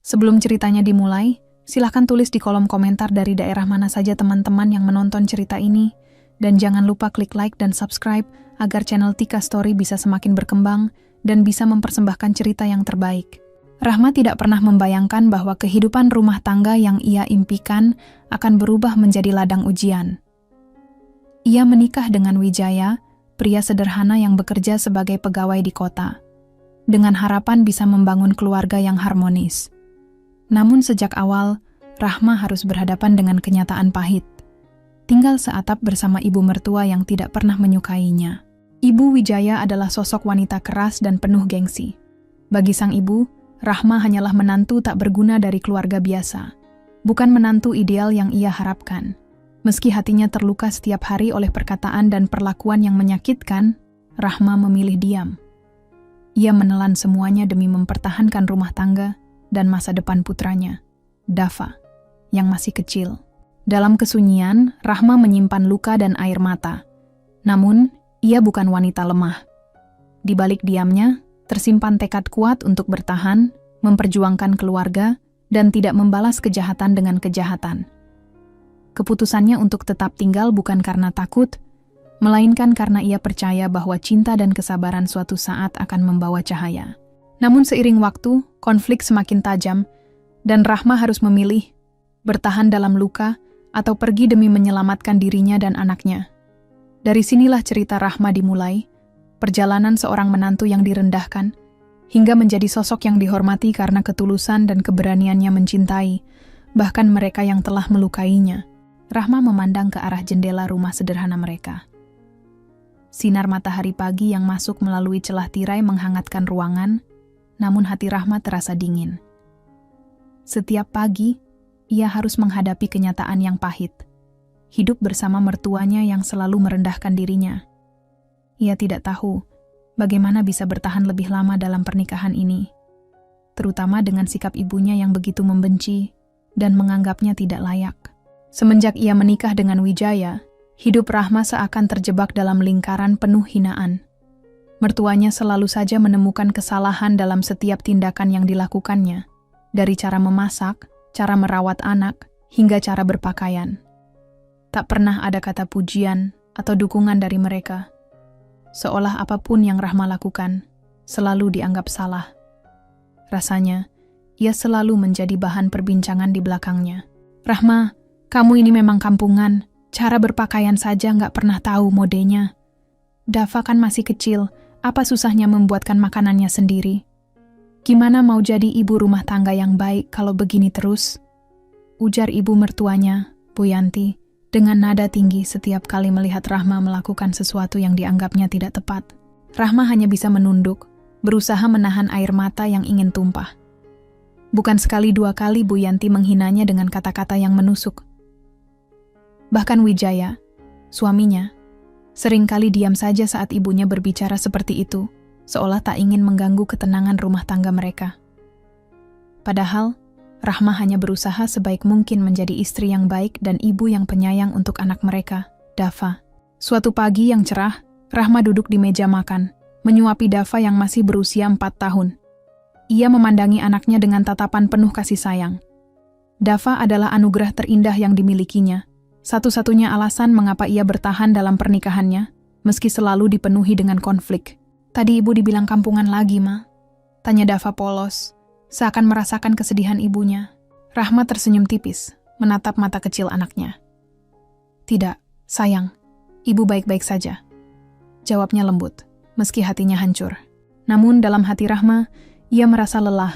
Sebelum ceritanya dimulai, silahkan tulis di kolom komentar dari daerah mana saja teman-teman yang menonton cerita ini. Dan jangan lupa klik like dan subscribe agar channel Tika Story bisa semakin berkembang dan bisa mempersembahkan cerita yang terbaik. Rahma tidak pernah membayangkan bahwa kehidupan rumah tangga yang ia impikan akan berubah menjadi ladang ujian. Ia menikah dengan Wijaya, pria sederhana yang bekerja sebagai pegawai di kota, dengan harapan bisa membangun keluarga yang harmonis. Namun sejak awal, Rahma harus berhadapan dengan kenyataan pahit. Tinggal seatap bersama ibu mertua yang tidak pernah menyukainya. Ibu Wijaya adalah sosok wanita keras dan penuh gengsi. Bagi sang ibu, Rahma hanyalah menantu tak berguna dari keluarga biasa. Bukan menantu ideal yang ia harapkan. Meski hatinya terluka setiap hari oleh perkataan dan perlakuan yang menyakitkan, Rahma memilih diam. Ia menelan semuanya demi mempertahankan rumah tangga dan masa depan putranya, Dava, yang masih kecil. Dalam kesunyian, Rahma menyimpan luka dan air mata. Namun, ia bukan wanita lemah. Di balik diamnya, tersimpan tekad kuat untuk bertahan, memperjuangkan keluarga, dan tidak membalas kejahatan dengan kejahatan. Keputusannya untuk tetap tinggal bukan karena takut, melainkan karena ia percaya bahwa cinta dan kesabaran suatu saat akan membawa cahaya. Namun seiring waktu, konflik semakin tajam, dan Rahma harus memilih bertahan dalam luka atau pergi demi menyelamatkan dirinya dan anaknya. Dari sinilah cerita Rahma dimulai, perjalanan seorang menantu yang direndahkan, hingga menjadi sosok yang dihormati karena ketulusan dan keberaniannya mencintai, bahkan mereka yang telah melukainya. Rahma memandang ke arah jendela rumah sederhana mereka. Sinar matahari pagi yang masuk melalui celah tirai menghangatkan ruangan, namun hati Rahma terasa dingin. Setiap pagi, ia harus menghadapi kenyataan yang pahit. Hidup bersama mertuanya yang selalu merendahkan dirinya. Ia tidak tahu bagaimana bisa bertahan lebih lama dalam pernikahan ini, terutama dengan sikap ibunya yang begitu membenci dan menganggapnya tidak layak. Semenjak ia menikah dengan Wijaya, hidup Rahma seakan terjebak dalam lingkaran penuh hinaan. Mertuanya selalu saja menemukan kesalahan dalam setiap tindakan yang dilakukannya, dari cara memasak, cara merawat anak, hingga cara berpakaian. Tak pernah ada kata pujian atau dukungan dari mereka. Seolah apapun yang Rahma lakukan, selalu dianggap salah. Rasanya, ia selalu menjadi bahan perbincangan di belakangnya. "Rahma, kamu ini memang kampungan, cara berpakaian saja nggak pernah tahu modenya. Dava kan masih kecil, apa susahnya membuatkan makanannya sendiri? Gimana mau jadi ibu rumah tangga yang baik kalau begini terus?" Ujar ibu mertuanya, Bu Yanti, dengan nada tinggi setiap kali melihat Rahma melakukan sesuatu yang dianggapnya tidak tepat. Rahma hanya bisa menunduk, berusaha menahan air mata yang ingin tumpah. Bukan sekali dua kali Bu Yanti menghinanya dengan kata-kata yang menusuk. Bahkan Wijaya, suaminya, seringkali diam saja saat ibunya berbicara seperti itu, seolah tak ingin mengganggu ketenangan rumah tangga mereka. Padahal, Rahma hanya berusaha sebaik mungkin menjadi istri yang baik dan ibu yang penyayang untuk anak mereka, Dava. Suatu pagi yang cerah, Rahma duduk di meja makan, menyuapi Dava yang masih berusia 4 tahun. Ia memandangi anaknya dengan tatapan penuh kasih sayang. Dava adalah anugerah terindah yang dimilikinya, satu-satunya alasan mengapa ia bertahan dalam pernikahannya, meski selalu dipenuhi dengan konflik. "Tadi ibu dibilang kampungan lagi, Ma?" tanya Dava polos, seakan merasakan kesedihan ibunya. Rahma tersenyum tipis, menatap mata kecil anaknya. "Tidak, sayang, ibu baik-baik saja," jawabnya lembut, meski hatinya hancur. Namun dalam hati Rahma, ia merasa lelah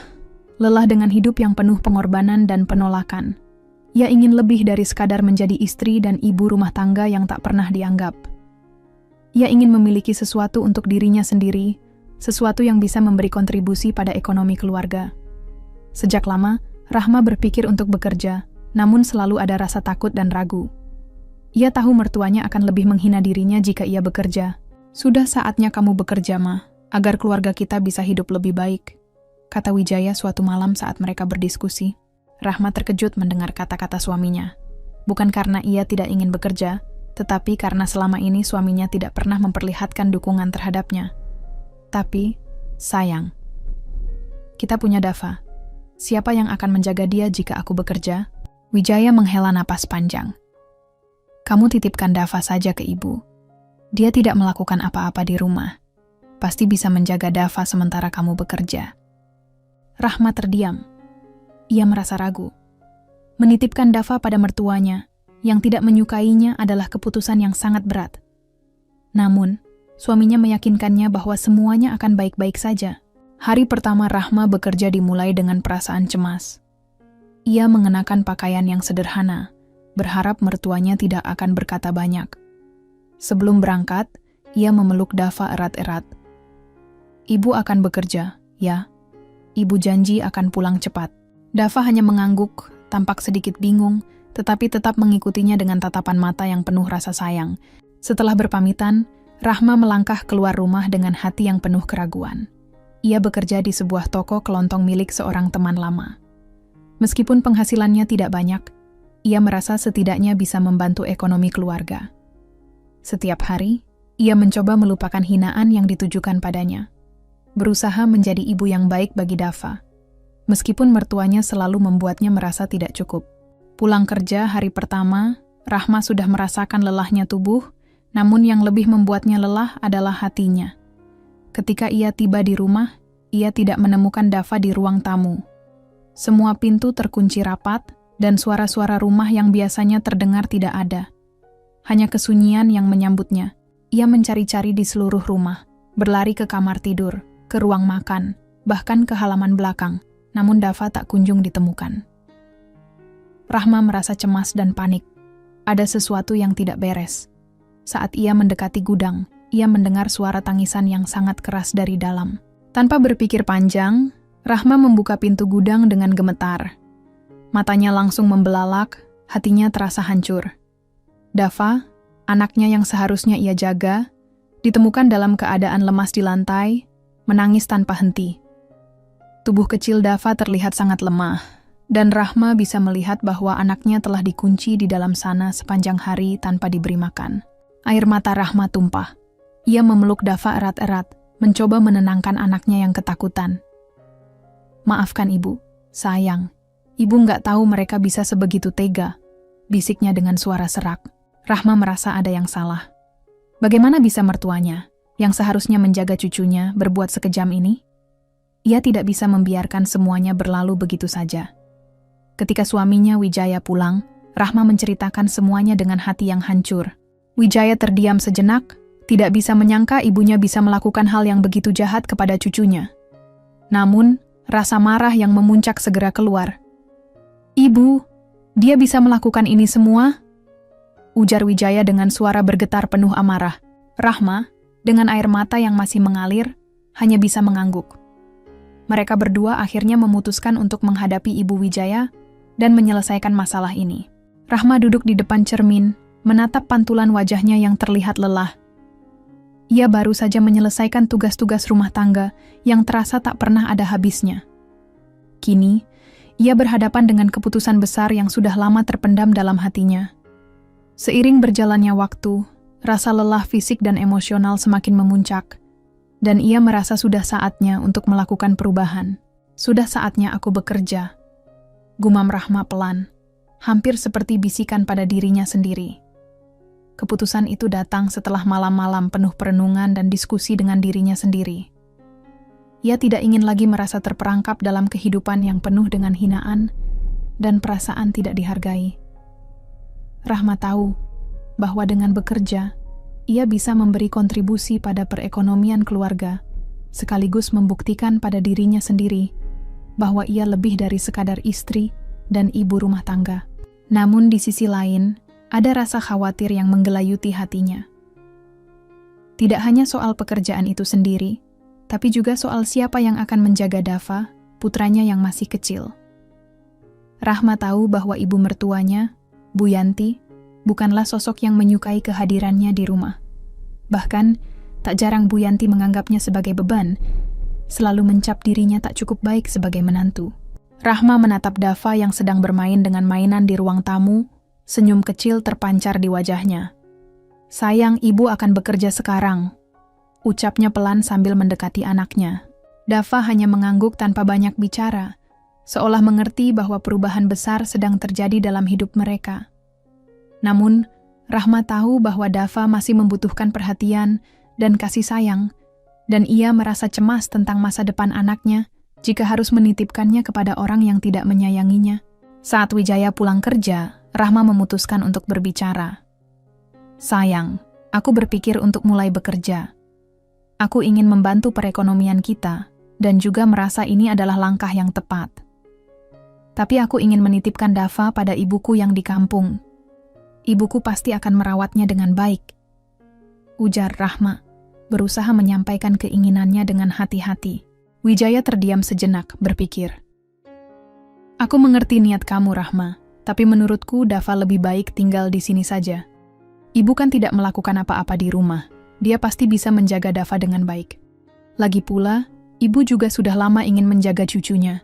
dengan hidup yang penuh pengorbanan dan penolakan. Ia ingin lebih dari sekadar menjadi istri dan ibu rumah tangga yang tak pernah dianggap. Ia ingin memiliki sesuatu untuk dirinya sendiri, sesuatu yang bisa memberi kontribusi pada ekonomi keluarga. Sejak lama, Rahma berpikir untuk bekerja, namun selalu ada rasa takut dan ragu. Ia tahu mertuanya akan lebih menghina dirinya jika ia bekerja. "Sudah saatnya kamu bekerja, Ma, agar keluarga kita bisa hidup lebih baik," kata Wijaya suatu malam saat mereka berdiskusi. Rahma terkejut mendengar kata-kata suaminya. Bukan karena ia tidak ingin bekerja, tetapi karena selama ini suaminya tidak pernah memperlihatkan dukungan terhadapnya. "Tapi, sayang, kita punya Dava. Siapa yang akan menjaga dia jika aku bekerja? Wijaya menghela napas panjang. Kamu titipkan Dava saja ke ibu. Dia tidak melakukan apa-apa di rumah. Pasti bisa menjaga Dava sementara kamu bekerja. Rahma terdiam. Ia merasa ragu. Menitipkan Dava pada mertuanya, yang tidak menyukainya adalah keputusan yang sangat berat. Namun, suaminya meyakinkannya bahwa semuanya akan baik-baik saja. Hari pertama Rahma bekerja dimulai dengan perasaan cemas. Ia mengenakan pakaian yang sederhana, berharap mertuanya tidak akan berkata banyak. Sebelum berangkat, ia memeluk Dava erat-erat. Ibu akan bekerja, ya. Ibu janji akan pulang cepat. Dava hanya mengangguk, tampak sedikit bingung, tetapi tetap mengikutinya dengan tatapan mata yang penuh rasa sayang. Setelah berpamitan, Rahma melangkah keluar rumah dengan hati yang penuh keraguan. Ia bekerja di sebuah toko kelontong milik seorang teman lama. Meskipun penghasilannya tidak banyak, ia merasa setidaknya bisa membantu ekonomi keluarga. Setiap hari, ia mencoba melupakan hinaan yang ditujukan padanya. Berusaha menjadi ibu yang baik bagi Dava. Meskipun mertuanya selalu membuatnya merasa tidak cukup. Pulang kerja hari pertama, Rahma sudah merasakan lelahnya tubuh, namun yang lebih membuatnya lelah adalah hatinya. Ketika ia tiba di rumah, ia tidak menemukan Dava di ruang tamu. Semua pintu terkunci rapat, dan suara-suara rumah yang biasanya terdengar tidak ada. Hanya kesunyian yang menyambutnya. Ia mencari-cari di seluruh rumah, berlari ke kamar tidur, ke ruang makan, bahkan ke halaman belakang, namun Dava tak kunjung ditemukan. Rahma merasa cemas dan panik. Ada sesuatu yang tidak beres. Saat ia mendekati gudang, ia mendengar suara tangisan yang sangat keras dari dalam. Tanpa berpikir panjang, Rahma membuka pintu gudang dengan gemetar. Matanya langsung membelalak, hatinya terasa hancur. Dava, anaknya yang seharusnya ia jaga, ditemukan dalam keadaan lemas di lantai, menangis tanpa henti. Tubuh kecil Dava terlihat sangat lemah, dan Rahma bisa melihat bahwa anaknya telah dikunci di dalam sana sepanjang hari tanpa diberi makan. Air mata Rahma tumpah. Ia memeluk Dava erat-erat, mencoba menenangkan anaknya yang ketakutan. Maafkan ibu, sayang. Ibu nggak tahu mereka bisa sebegitu tega, bisiknya dengan suara serak. Rahma merasa ada yang salah. Bagaimana bisa mertuanya, yang seharusnya menjaga cucunya, berbuat sekejam ini? Ia tidak bisa membiarkan semuanya berlalu begitu saja. Ketika suaminya Wijaya pulang, Rahma menceritakan semuanya dengan hati yang hancur. Wijaya terdiam sejenak, tidak bisa menyangka ibunya bisa melakukan hal yang begitu jahat kepada cucunya. Namun, rasa marah yang memuncak segera keluar. "Ibu, dia bisa melakukan ini semua?" ujar Wijaya dengan suara bergetar penuh amarah. Rahma, dengan air mata yang masih mengalir, hanya bisa mengangguk. Mereka berdua akhirnya memutuskan untuk menghadapi Ibu Wijaya dan menyelesaikan masalah ini. Rahma duduk di depan cermin, menatap pantulan wajahnya yang terlihat lelah. Ia baru saja menyelesaikan tugas-tugas rumah tangga yang terasa tak pernah ada habisnya. Kini, ia berhadapan dengan keputusan besar yang sudah lama terpendam dalam hatinya. Seiring berjalannya waktu, rasa lelah fisik dan emosional semakin memuncak, dan ia merasa sudah saatnya untuk melakukan perubahan. Sudah saatnya aku bekerja, gumam Rahma pelan, hampir seperti bisikan pada dirinya sendiri. Keputusan itu datang setelah malam-malam penuh perenungan dan diskusi dengan dirinya sendiri. Ia tidak ingin lagi merasa terperangkap dalam kehidupan yang penuh dengan hinaan dan perasaan tidak dihargai. Rahma tahu bahwa dengan bekerja, ia bisa memberi kontribusi pada perekonomian keluarga, sekaligus membuktikan pada dirinya sendiri bahwa ia lebih dari sekadar istri dan ibu rumah tangga. Namun di sisi lain, ada rasa khawatir yang menggelayuti hatinya. Tidak hanya soal pekerjaan itu sendiri, tapi juga soal siapa yang akan menjaga Dava, putranya yang masih kecil. Rahma tahu bahwa ibu mertuanya, Bu Yanti, bukanlah sosok yang menyukai kehadirannya di rumah. Bahkan, tak jarang Bu Yanti menganggapnya sebagai beban, selalu mencap dirinya tak cukup baik sebagai menantu. Rahma menatap Dava yang sedang bermain dengan mainan di ruang tamu, senyum kecil terpancar di wajahnya. "Sayang, ibu akan bekerja sekarang," ucapnya pelan sambil mendekati anaknya. Dava hanya mengangguk tanpa banyak bicara, seolah mengerti bahwa perubahan besar sedang terjadi dalam hidup mereka. Namun, Rahma tahu bahwa Dava masih membutuhkan perhatian dan kasih sayang, dan ia merasa cemas tentang masa depan anaknya jika harus menitipkannya kepada orang yang tidak menyayanginya. Saat Wijaya pulang kerja, Rahma memutuskan untuk berbicara. "Sayang, aku berpikir untuk mulai bekerja. Aku ingin membantu perekonomian kita, dan juga merasa ini adalah langkah yang tepat. Tapi aku ingin menitipkan Dava pada ibuku yang di kampung. Ibuku pasti akan merawatnya dengan baik," ujar Rahma, berusaha menyampaikan keinginannya dengan hati-hati. Wijaya terdiam sejenak, berpikir. "Aku mengerti niat kamu, Rahma, tapi menurutku Dava lebih baik tinggal di sini saja. Ibu kan tidak melakukan apa-apa di rumah. Dia pasti bisa menjaga Dava dengan baik. Lagi pula, ibu juga sudah lama ingin menjaga cucunya.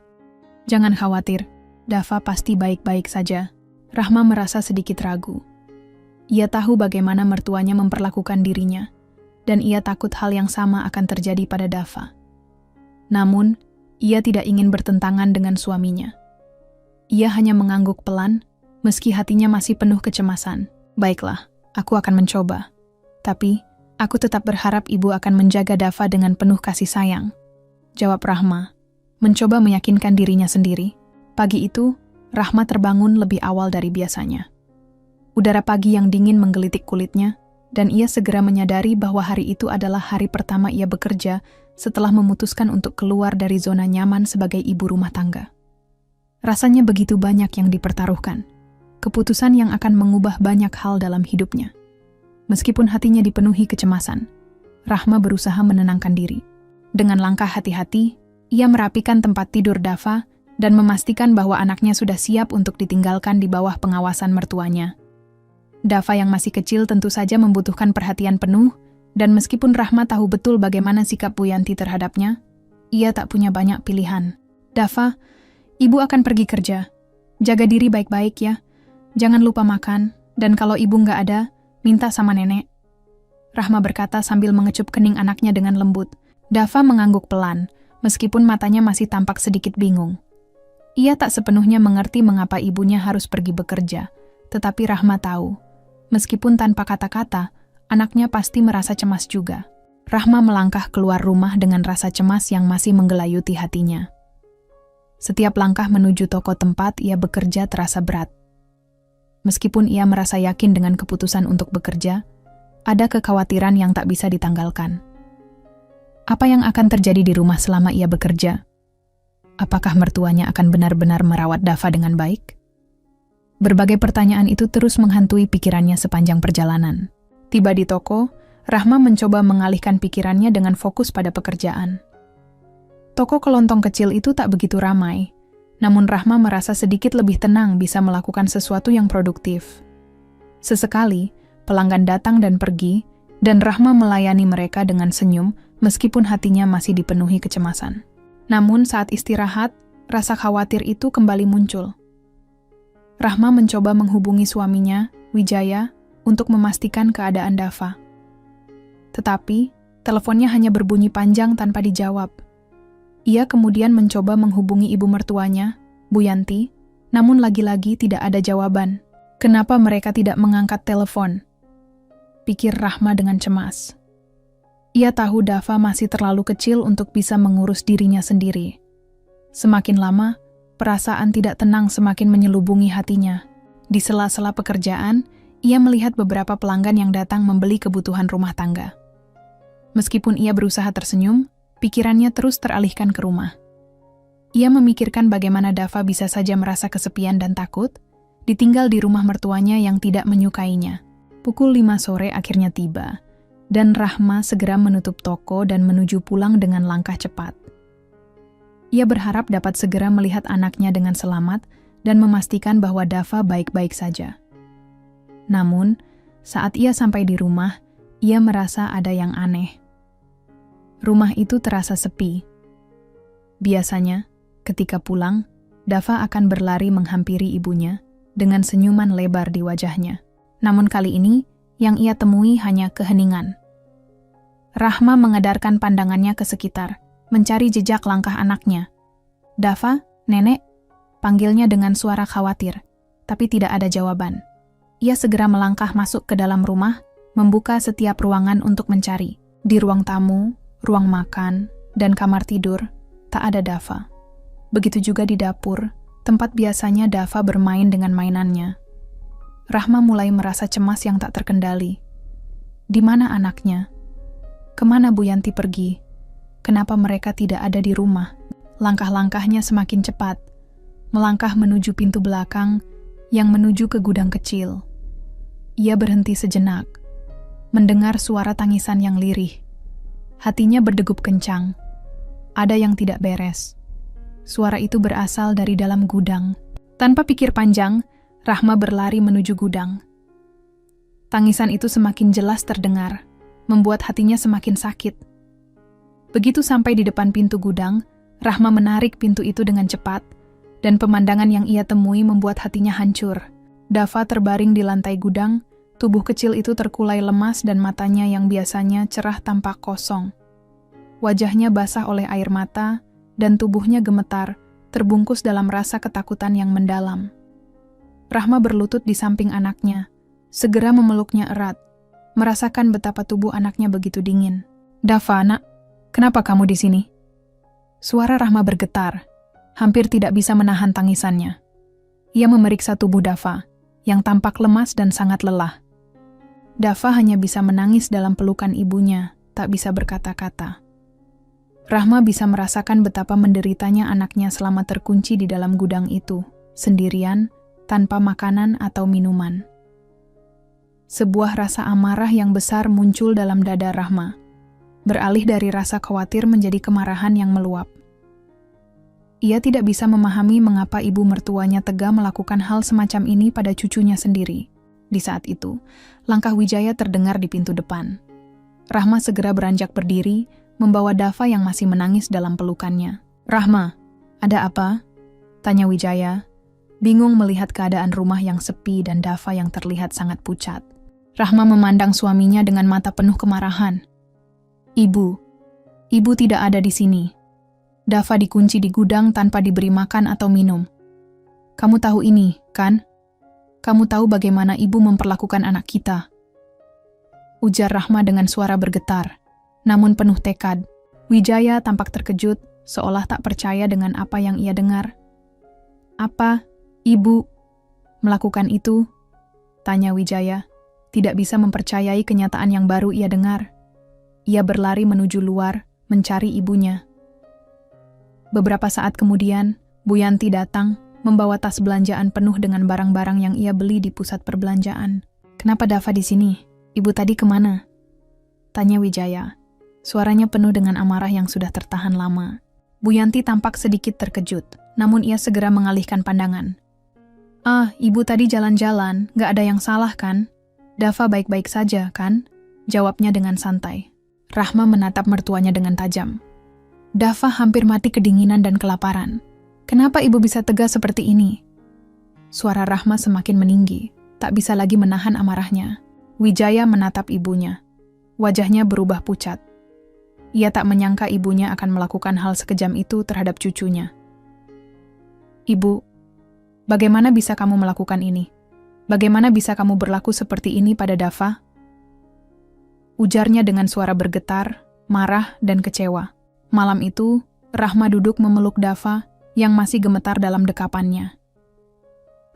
Jangan khawatir, Dava pasti baik-baik saja." Rahma merasa sedikit ragu. Ia tahu bagaimana mertuanya memperlakukan dirinya, dan ia takut hal yang sama akan terjadi pada Dava. Namun, ia tidak ingin bertentangan dengan suaminya. Ia hanya mengangguk pelan, meski hatinya masih penuh kecemasan. "Baiklah, aku akan mencoba. Tapi, aku tetap berharap ibu akan menjaga Dava dengan penuh kasih sayang," jawab Rahma, mencoba meyakinkan dirinya sendiri. Pagi itu, Rahma terbangun lebih awal dari biasanya. Udara pagi yang dingin menggelitik kulitnya, dan ia segera menyadari bahwa hari itu adalah hari pertama ia bekerja setelah memutuskan untuk keluar dari zona nyaman sebagai ibu rumah tangga. Rasanya begitu banyak yang dipertaruhkan, keputusan yang akan mengubah banyak hal dalam hidupnya. Meskipun hatinya dipenuhi kecemasan, Rahma berusaha menenangkan diri. Dengan langkah hati-hati, ia merapikan tempat tidur Dava dan memastikan bahwa anaknya sudah siap untuk ditinggalkan di bawah pengawasan mertuanya. Dava yang masih kecil tentu saja membutuhkan perhatian penuh, dan meskipun Rahma tahu betul bagaimana sikap Bu Yanti terhadapnya, ia tak punya banyak pilihan. "Dava, ibu akan pergi kerja. Jaga diri baik-baik ya. Jangan lupa makan, dan kalau ibu nggak ada, minta sama nenek," Rahma berkata sambil mengecup kening anaknya dengan lembut. Dava mengangguk pelan, meskipun matanya masih tampak sedikit bingung. Ia tak sepenuhnya mengerti mengapa ibunya harus pergi bekerja, tetapi Rahma tahu, meskipun tanpa kata-kata, anaknya pasti merasa cemas juga. Rahma melangkah keluar rumah dengan rasa cemas yang masih menggelayuti hatinya. Setiap langkah menuju toko tempat ia bekerja terasa berat. Meskipun ia merasa yakin dengan keputusan untuk bekerja, ada kekhawatiran yang tak bisa ditanggalkan. Apa yang akan terjadi di rumah selama ia bekerja? Apakah mertuanya akan benar-benar merawat Dava dengan baik? Berbagai pertanyaan itu terus menghantui pikirannya sepanjang perjalanan. Tiba di toko, Rahma mencoba mengalihkan pikirannya dengan fokus pada pekerjaan. Toko kelontong kecil itu tak begitu ramai, namun Rahma merasa sedikit lebih tenang bisa melakukan sesuatu yang produktif. Sesekali, pelanggan datang dan pergi, dan Rahma melayani mereka dengan senyum meskipun hatinya masih dipenuhi kecemasan. Namun saat istirahat, rasa khawatir itu kembali muncul. Rahma mencoba menghubungi suaminya, Wijaya, untuk memastikan keadaan Dava. Tetapi, teleponnya hanya berbunyi panjang tanpa dijawab. Ia kemudian mencoba menghubungi ibu mertuanya, Bu Yanti, namun lagi-lagi tidak ada jawaban. Kenapa mereka tidak mengangkat telepon? Pikir Rahma dengan cemas. Ia tahu Dava masih terlalu kecil untuk bisa mengurus dirinya sendiri. Semakin lama, perasaan tidak tenang semakin menyelubungi hatinya. Di sela-sela pekerjaan, ia melihat beberapa pelanggan yang datang membeli kebutuhan rumah tangga. Meskipun ia berusaha tersenyum, pikirannya terus teralihkan ke rumah. Ia memikirkan bagaimana Dava bisa saja merasa kesepian dan takut, ditinggal di rumah mertuanya yang tidak menyukainya. Pukul 5 sore akhirnya tiba, dan Rahma segera menutup toko dan menuju pulang dengan langkah cepat. Ia berharap dapat segera melihat anaknya dengan selamat dan memastikan bahwa Dava baik-baik saja. Namun, saat ia sampai di rumah, ia merasa ada yang aneh. Rumah itu terasa sepi. Biasanya, ketika pulang, Dava akan berlari menghampiri ibunya dengan senyuman lebar di wajahnya. Namun kali ini, yang ia temui hanya keheningan. Rahma mengedarkan pandangannya ke sekitar, mencari jejak langkah anaknya. "Dava, nenek," panggilnya dengan suara khawatir, tapi tidak ada jawaban. Ia segera melangkah masuk ke dalam rumah, membuka setiap ruangan untuk mencari. Di ruang tamu, ruang makan, dan kamar tidur, tak ada Dava. Begitu juga di dapur, tempat biasanya Dava bermain dengan mainannya. Rahma mulai merasa cemas yang tak terkendali. Di mana anaknya? Kemana Bu Yanti pergi? Kenapa mereka tidak ada di rumah? Langkah-langkahnya semakin cepat, melangkah menuju pintu belakang yang menuju ke gudang kecil. Ia berhenti sejenak, mendengar suara tangisan yang lirih. Hatinya berdegup kencang. Ada yang tidak beres. Suara itu berasal dari dalam gudang. Tanpa pikir panjang, Rahma berlari menuju gudang. Tangisan itu semakin jelas terdengar, membuat hatinya semakin sakit. Begitu sampai di depan pintu gudang, Rahma menarik pintu itu dengan cepat, dan pemandangan yang ia temui membuat hatinya hancur. Dava terbaring di lantai gudang, tubuh kecil itu terkulai lemas dan matanya yang biasanya cerah tampak kosong. Wajahnya basah oleh air mata, dan tubuhnya gemetar, terbungkus dalam rasa ketakutan yang mendalam. Rahma berlutut di samping anaknya, segera memeluknya erat, merasakan betapa tubuh anaknya begitu dingin. "Dava, nak, kenapa kamu di sini?" Suara Rahma bergetar, hampir tidak bisa menahan tangisannya. Ia memeriksa tubuh Dava, yang tampak lemas dan sangat lelah. Dava hanya bisa menangis dalam pelukan ibunya, tak bisa berkata-kata. Rahma bisa merasakan betapa menderitanya anaknya selama terkunci di dalam gudang itu, sendirian, tanpa makanan atau minuman. Sebuah rasa amarah yang besar muncul dalam dada Rahma, beralih dari rasa khawatir menjadi kemarahan yang meluap. Ia tidak bisa memahami mengapa ibu mertuanya tega melakukan hal semacam ini pada cucunya sendiri. Di saat itu, langkah Wijaya terdengar di pintu depan. Rahma segera beranjak berdiri, membawa Dava yang masih menangis dalam pelukannya. "Rahma, ada apa?" tanya Wijaya, bingung melihat keadaan rumah yang sepi dan Dava yang terlihat sangat pucat. Rahma memandang suaminya dengan mata penuh kemarahan. Ibu tidak ada di sini. Dava dikunci di gudang tanpa diberi makan atau minum. Kamu tahu ini, kan? Kamu tahu bagaimana ibu memperlakukan anak kita?" Ujar Rahma dengan suara bergetar, namun penuh tekad. Wijaya tampak terkejut, seolah tak percaya dengan apa yang ia dengar. "Apa, ibu melakukan itu?" tanya Wijaya, tidak bisa mempercayai kenyataan yang baru ia dengar. Ia berlari menuju luar, mencari ibunya. Beberapa saat kemudian, Bu Yanti datang, membawa tas belanjaan penuh dengan barang-barang yang ia beli di pusat perbelanjaan. "Kenapa Dava di sini? Ibu tadi kemana?" tanya Wijaya. Suaranya penuh dengan amarah yang sudah tertahan lama. Bu Yanti tampak sedikit terkejut, namun ia segera mengalihkan pandangan. Ibu tadi jalan-jalan, gak ada yang salah kan? Dava baik-baik saja kan?" jawabnya dengan santai. Rahma menatap mertuanya dengan tajam. Dava hampir mati kedinginan dan kelaparan. "Kenapa ibu bisa tegas seperti ini?" Suara Rahma semakin meninggi, tak bisa lagi menahan amarahnya. Wijaya menatap ibunya. Wajahnya berubah pucat. Ia tak menyangka ibunya akan melakukan hal sekejam itu terhadap cucunya. "Ibu, bagaimana bisa kamu melakukan ini? Bagaimana bisa kamu berlaku seperti ini pada Dava?" Ujarnya dengan suara bergetar, marah, dan kecewa. Malam itu, Rahma duduk memeluk Dava yang masih gemetar dalam dekapannya.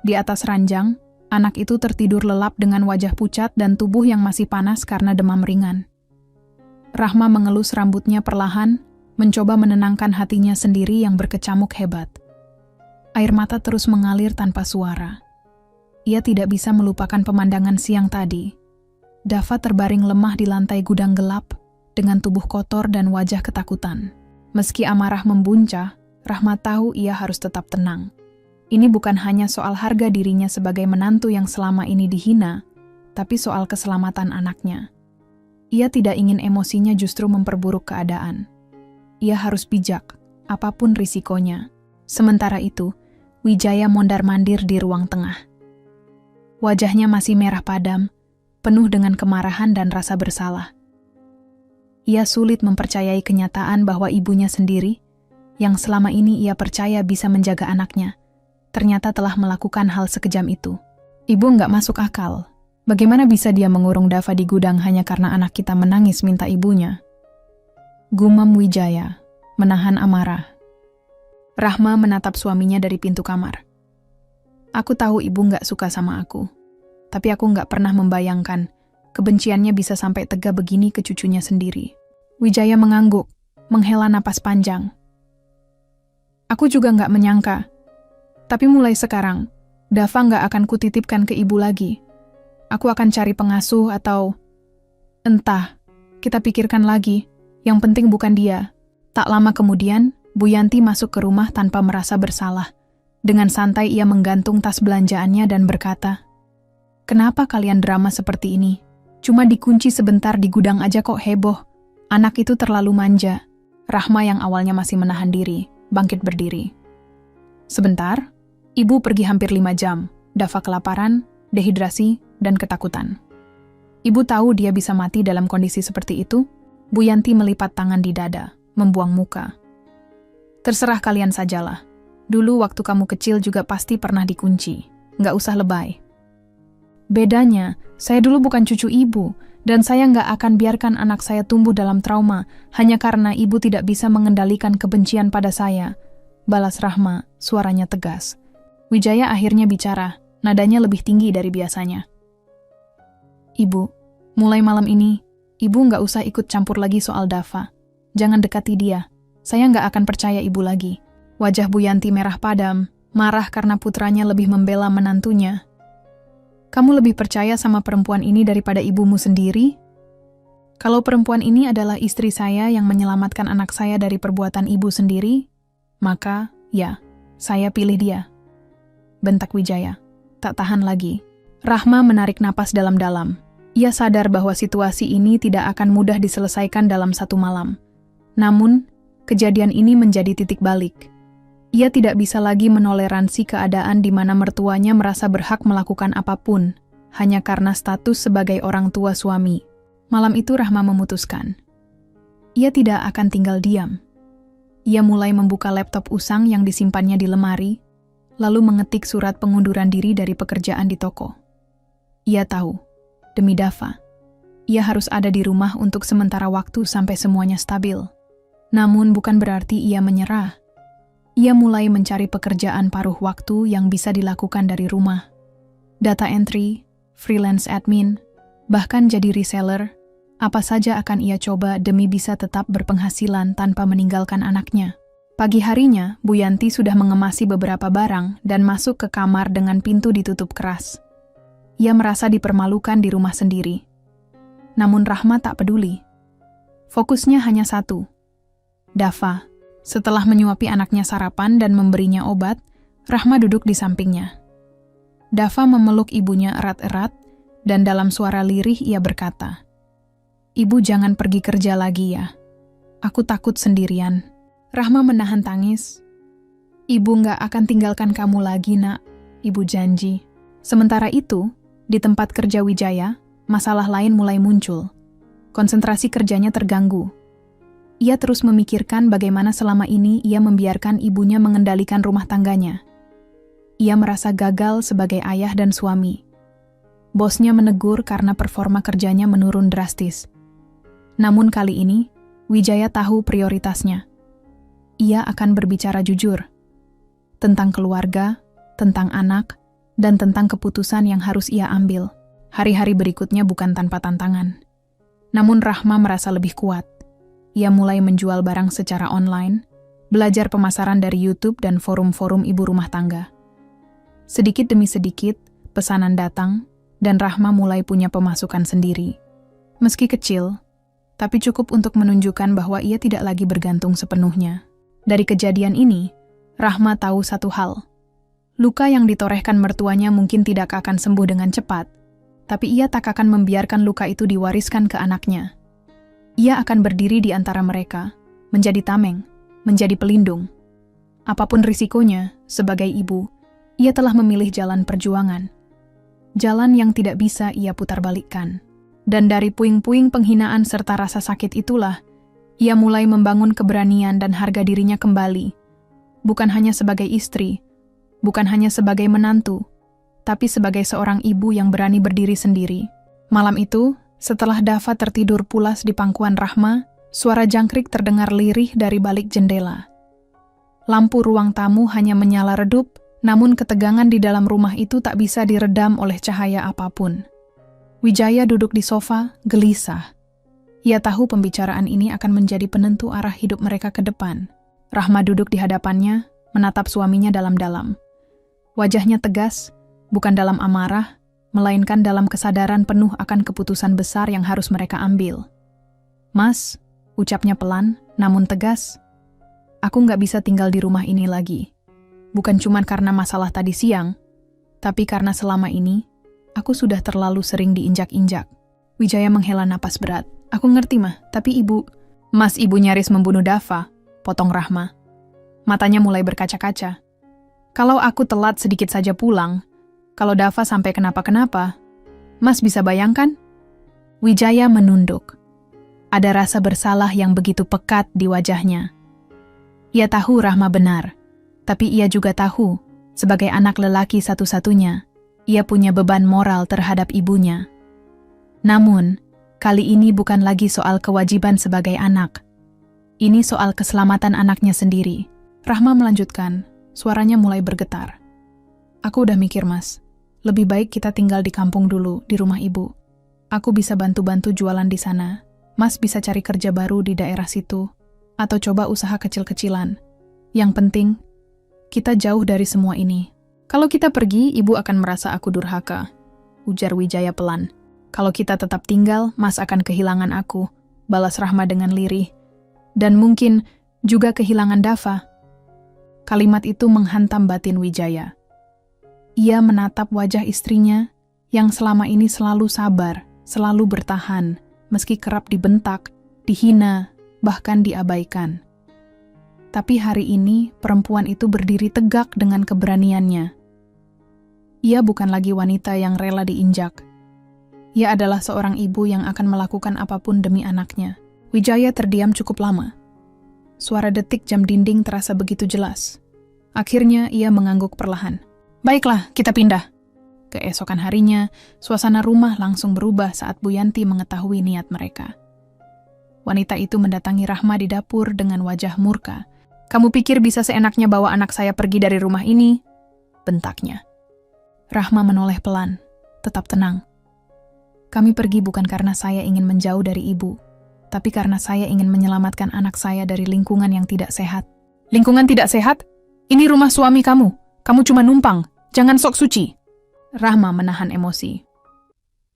Di atas ranjang, anak itu tertidur lelap dengan wajah pucat dan tubuh yang masih panas karena demam ringan. Rahma mengelus rambutnya perlahan, mencoba menenangkan hatinya sendiri yang berkecamuk hebat. Air mata terus mengalir tanpa suara. Ia tidak bisa melupakan pemandangan siang tadi. Dava terbaring lemah di lantai gudang gelap, dengan tubuh kotor dan wajah ketakutan. Meski amarah membuncah, Rahma tahu ia harus tetap tenang. Ini bukan hanya soal harga dirinya sebagai menantu yang selama ini dihina, tapi soal keselamatan anaknya. Ia tidak ingin emosinya justru memperburuk keadaan. Ia harus bijak, apapun risikonya. Sementara itu, Wijaya mondar-mandir di ruang tengah. Wajahnya masih merah padam, penuh dengan kemarahan dan rasa bersalah. Ia sulit mempercayai kenyataan bahwa ibunya sendiri, yang selama ini ia percaya bisa menjaga anaknya, ternyata telah melakukan hal sekejam itu. Ibu nggak masuk akal. Bagaimana bisa dia mengurung Dava di gudang hanya karena anak kita menangis minta ibunya? Gumam Wijaya, menahan amarah. Rahma menatap suaminya dari pintu kamar. Aku tahu ibu nggak suka sama aku. Tapi aku nggak pernah membayangkan kebenciannya bisa sampai tega begini ke cucunya sendiri. Wijaya mengangguk, menghela napas panjang. Aku juga nggak menyangka. Tapi mulai sekarang, Dava nggak akan kutitipkan ke ibu lagi. Aku akan cari pengasuh atau... Entah, kita pikirkan lagi. Yang penting bukan dia. Tak lama kemudian, Bu Yanti masuk ke rumah tanpa merasa bersalah. Dengan santai ia menggantung tas belanjaannya dan berkata, "Kenapa kalian drama seperti ini? Cuma dikunci sebentar di gudang aja kok heboh. Anak itu terlalu manja." Rahma yang awalnya masih menahan diri, bangkit berdiri. Sebentar, ibu pergi hampir 5 jam. Dava kelaparan, dehidrasi, dan ketakutan. Ibu tahu dia bisa mati dalam kondisi seperti itu. Bu Yanti melipat tangan di dada, membuang muka. "Terserah kalian sajalah. Dulu waktu kamu kecil juga pasti pernah dikunci. Nggak usah lebay. Bedanya, saya dulu bukan cucu ibu, dan saya nggak akan biarkan anak saya tumbuh dalam trauma hanya karena ibu tidak bisa mengendalikan kebencian pada saya," balas Rahma, suaranya tegas. Wijaya akhirnya bicara, nadanya lebih tinggi dari biasanya. "Ibu, mulai malam ini, ibu nggak usah ikut campur lagi soal Dava. Jangan dekati dia. Saya nggak akan percaya ibu lagi." Wajah Bu Yanti merah padam, marah karena putranya lebih membela menantunya. "Kamu lebih percaya sama perempuan ini daripada ibumu sendiri? Kalau perempuan ini adalah istri saya yang menyelamatkan anak saya dari perbuatan ibu sendiri, maka, ya, saya pilih dia," bentak Wijaya. Tak tahan lagi. Rahma menarik napas dalam-dalam. Ia sadar bahwa situasi ini tidak akan mudah diselesaikan dalam satu malam. Namun, kejadian ini menjadi titik balik. Ia tidak bisa lagi menoleransi keadaan di mana mertuanya merasa berhak melakukan apapun, hanya karena status sebagai orang tua suami. Malam itu Rahma memutuskan. Ia tidak akan tinggal diam. Ia mulai membuka laptop usang yang disimpannya di lemari, lalu mengetik surat pengunduran diri dari pekerjaan di toko. Ia tahu, demi Dava, ia harus ada di rumah untuk sementara waktu sampai semuanya stabil. Namun bukan berarti ia menyerah. Ia mulai mencari pekerjaan paruh waktu yang bisa dilakukan dari rumah. Data entry, freelance admin, bahkan jadi reseller, apa saja akan ia coba demi bisa tetap berpenghasilan tanpa meninggalkan anaknya. Pagi harinya, Bu Yanti sudah mengemasi beberapa barang dan masuk ke kamar dengan pintu ditutup keras. Ia merasa dipermalukan di rumah sendiri. Namun Rahma tak peduli. Fokusnya hanya satu. Dava. Setelah menyuapi anaknya sarapan dan memberinya obat, Rahma duduk di sampingnya. Dava memeluk ibunya erat-erat, dan dalam suara lirih ia berkata, "Ibu jangan pergi kerja lagi ya. Aku takut sendirian." Rahma menahan tangis. "Ibu nggak akan tinggalkan kamu lagi, nak. Ibu janji." Sementara itu, di tempat kerja Wijaya, masalah lain mulai muncul. Konsentrasi kerjanya terganggu. Ia terus memikirkan bagaimana selama ini ia membiarkan ibunya mengendalikan rumah tangganya. Ia merasa gagal sebagai ayah dan suami. Bosnya menegur karena performa kerjanya menurun drastis. Namun kali ini, Wijaya tahu prioritasnya. Ia akan berbicara jujur. Tentang keluarga, tentang anak, dan tentang keputusan yang harus ia ambil. Hari-hari berikutnya bukan tanpa tantangan. Namun Rahma merasa lebih kuat. Ia mulai menjual barang secara online, belajar pemasaran dari YouTube dan forum-forum ibu rumah tangga. Sedikit demi sedikit, pesanan datang, dan Rahma mulai punya pemasukan sendiri. Meski kecil, tapi cukup untuk menunjukkan bahwa ia tidak lagi bergantung sepenuhnya. Dari kejadian ini, Rahma tahu satu hal. Luka yang ditorehkan mertuanya mungkin tidak akan sembuh dengan cepat, tapi ia tak akan membiarkan luka itu diwariskan ke anaknya. Ia akan berdiri di antara mereka, menjadi tameng, menjadi pelindung. Apapun risikonya, sebagai ibu, ia telah memilih jalan perjuangan. Jalan yang tidak bisa ia putarbalikkan. Dan dari puing-puing penghinaan serta rasa sakit itulah, ia mulai membangun keberanian dan harga dirinya kembali. Bukan hanya sebagai istri, bukan hanya sebagai menantu, tapi sebagai seorang ibu yang berani berdiri sendiri. Malam itu, setelah Dava tertidur pulas di pangkuan Rahma, suara jangkrik terdengar lirih dari balik jendela. Lampu ruang tamu hanya menyala redup, namun ketegangan di dalam rumah itu tak bisa diredam oleh cahaya apapun. Wijaya duduk di sofa, gelisah. Ia tahu pembicaraan ini akan menjadi penentu arah hidup mereka ke depan. Rahma duduk di hadapannya, menatap suaminya dalam-dalam. Wajahnya tegas, bukan dalam amarah, melainkan dalam kesadaran penuh akan keputusan besar yang harus mereka ambil. "Mas," ucapnya pelan, namun tegas, "aku nggak bisa tinggal di rumah ini lagi. Bukan cuma karena masalah tadi siang, tapi karena selama ini, aku sudah terlalu sering diinjak-injak." Wijaya menghela napas berat. "Aku ngerti, Mah, tapi ibu..." "Mas, ibu nyaris membunuh Dava," potong Rahma. Matanya mulai berkaca-kaca. "Kalau aku telat sedikit saja pulang, kalau Dava sampai kenapa-kenapa, Mas bisa bayangkan?" Wijaya menunduk. Ada rasa bersalah yang begitu pekat di wajahnya. Ia tahu Rahma benar, tapi ia juga tahu, sebagai anak lelaki satu-satunya, ia punya beban moral terhadap ibunya. Namun, kali ini bukan lagi soal kewajiban sebagai anak. Ini soal keselamatan anaknya sendiri. Rahma melanjutkan, suaranya mulai bergetar. "Aku udah mikir, Mas. Lebih baik kita tinggal di kampung dulu, di rumah ibu. Aku bisa bantu-bantu jualan di sana. Mas bisa cari kerja baru di daerah situ. Atau coba usaha kecil-kecilan. Yang penting, kita jauh dari semua ini. Kalau kita pergi, ibu akan merasa aku durhaka," ujar Wijaya pelan. "Kalau kita tetap tinggal, Mas akan kehilangan aku," balas Rahma dengan lirih. "Dan mungkin juga kehilangan Dava." Kalimat itu menghantam batin Wijaya. Ia menatap wajah istrinya yang selama ini selalu sabar, selalu bertahan, meski kerap dibentak, dihina, bahkan diabaikan. Tapi hari ini perempuan itu berdiri tegak dengan keberaniannya. Ia bukan lagi wanita yang rela diinjak. Ia adalah seorang ibu yang akan melakukan apapun demi anaknya. Wijaya terdiam cukup lama. Suara detik jam dinding terasa begitu jelas. Akhirnya ia mengangguk perlahan. "Baiklah, kita pindah." Keesokan harinya, suasana rumah langsung berubah saat Bu Yanti mengetahui niat mereka. Wanita itu mendatangi Rahma di dapur dengan wajah murka. "Kamu pikir bisa seenaknya bawa anak saya pergi dari rumah ini?" bentaknya. Rahma menoleh pelan, tetap tenang. "Kami pergi bukan karena saya ingin menjauh dari ibu, tapi karena saya ingin menyelamatkan anak saya dari lingkungan yang tidak sehat." "Lingkungan tidak sehat? Ini rumah suami kamu. Kamu cuma numpang. Jangan sok suci." Rahma menahan emosi.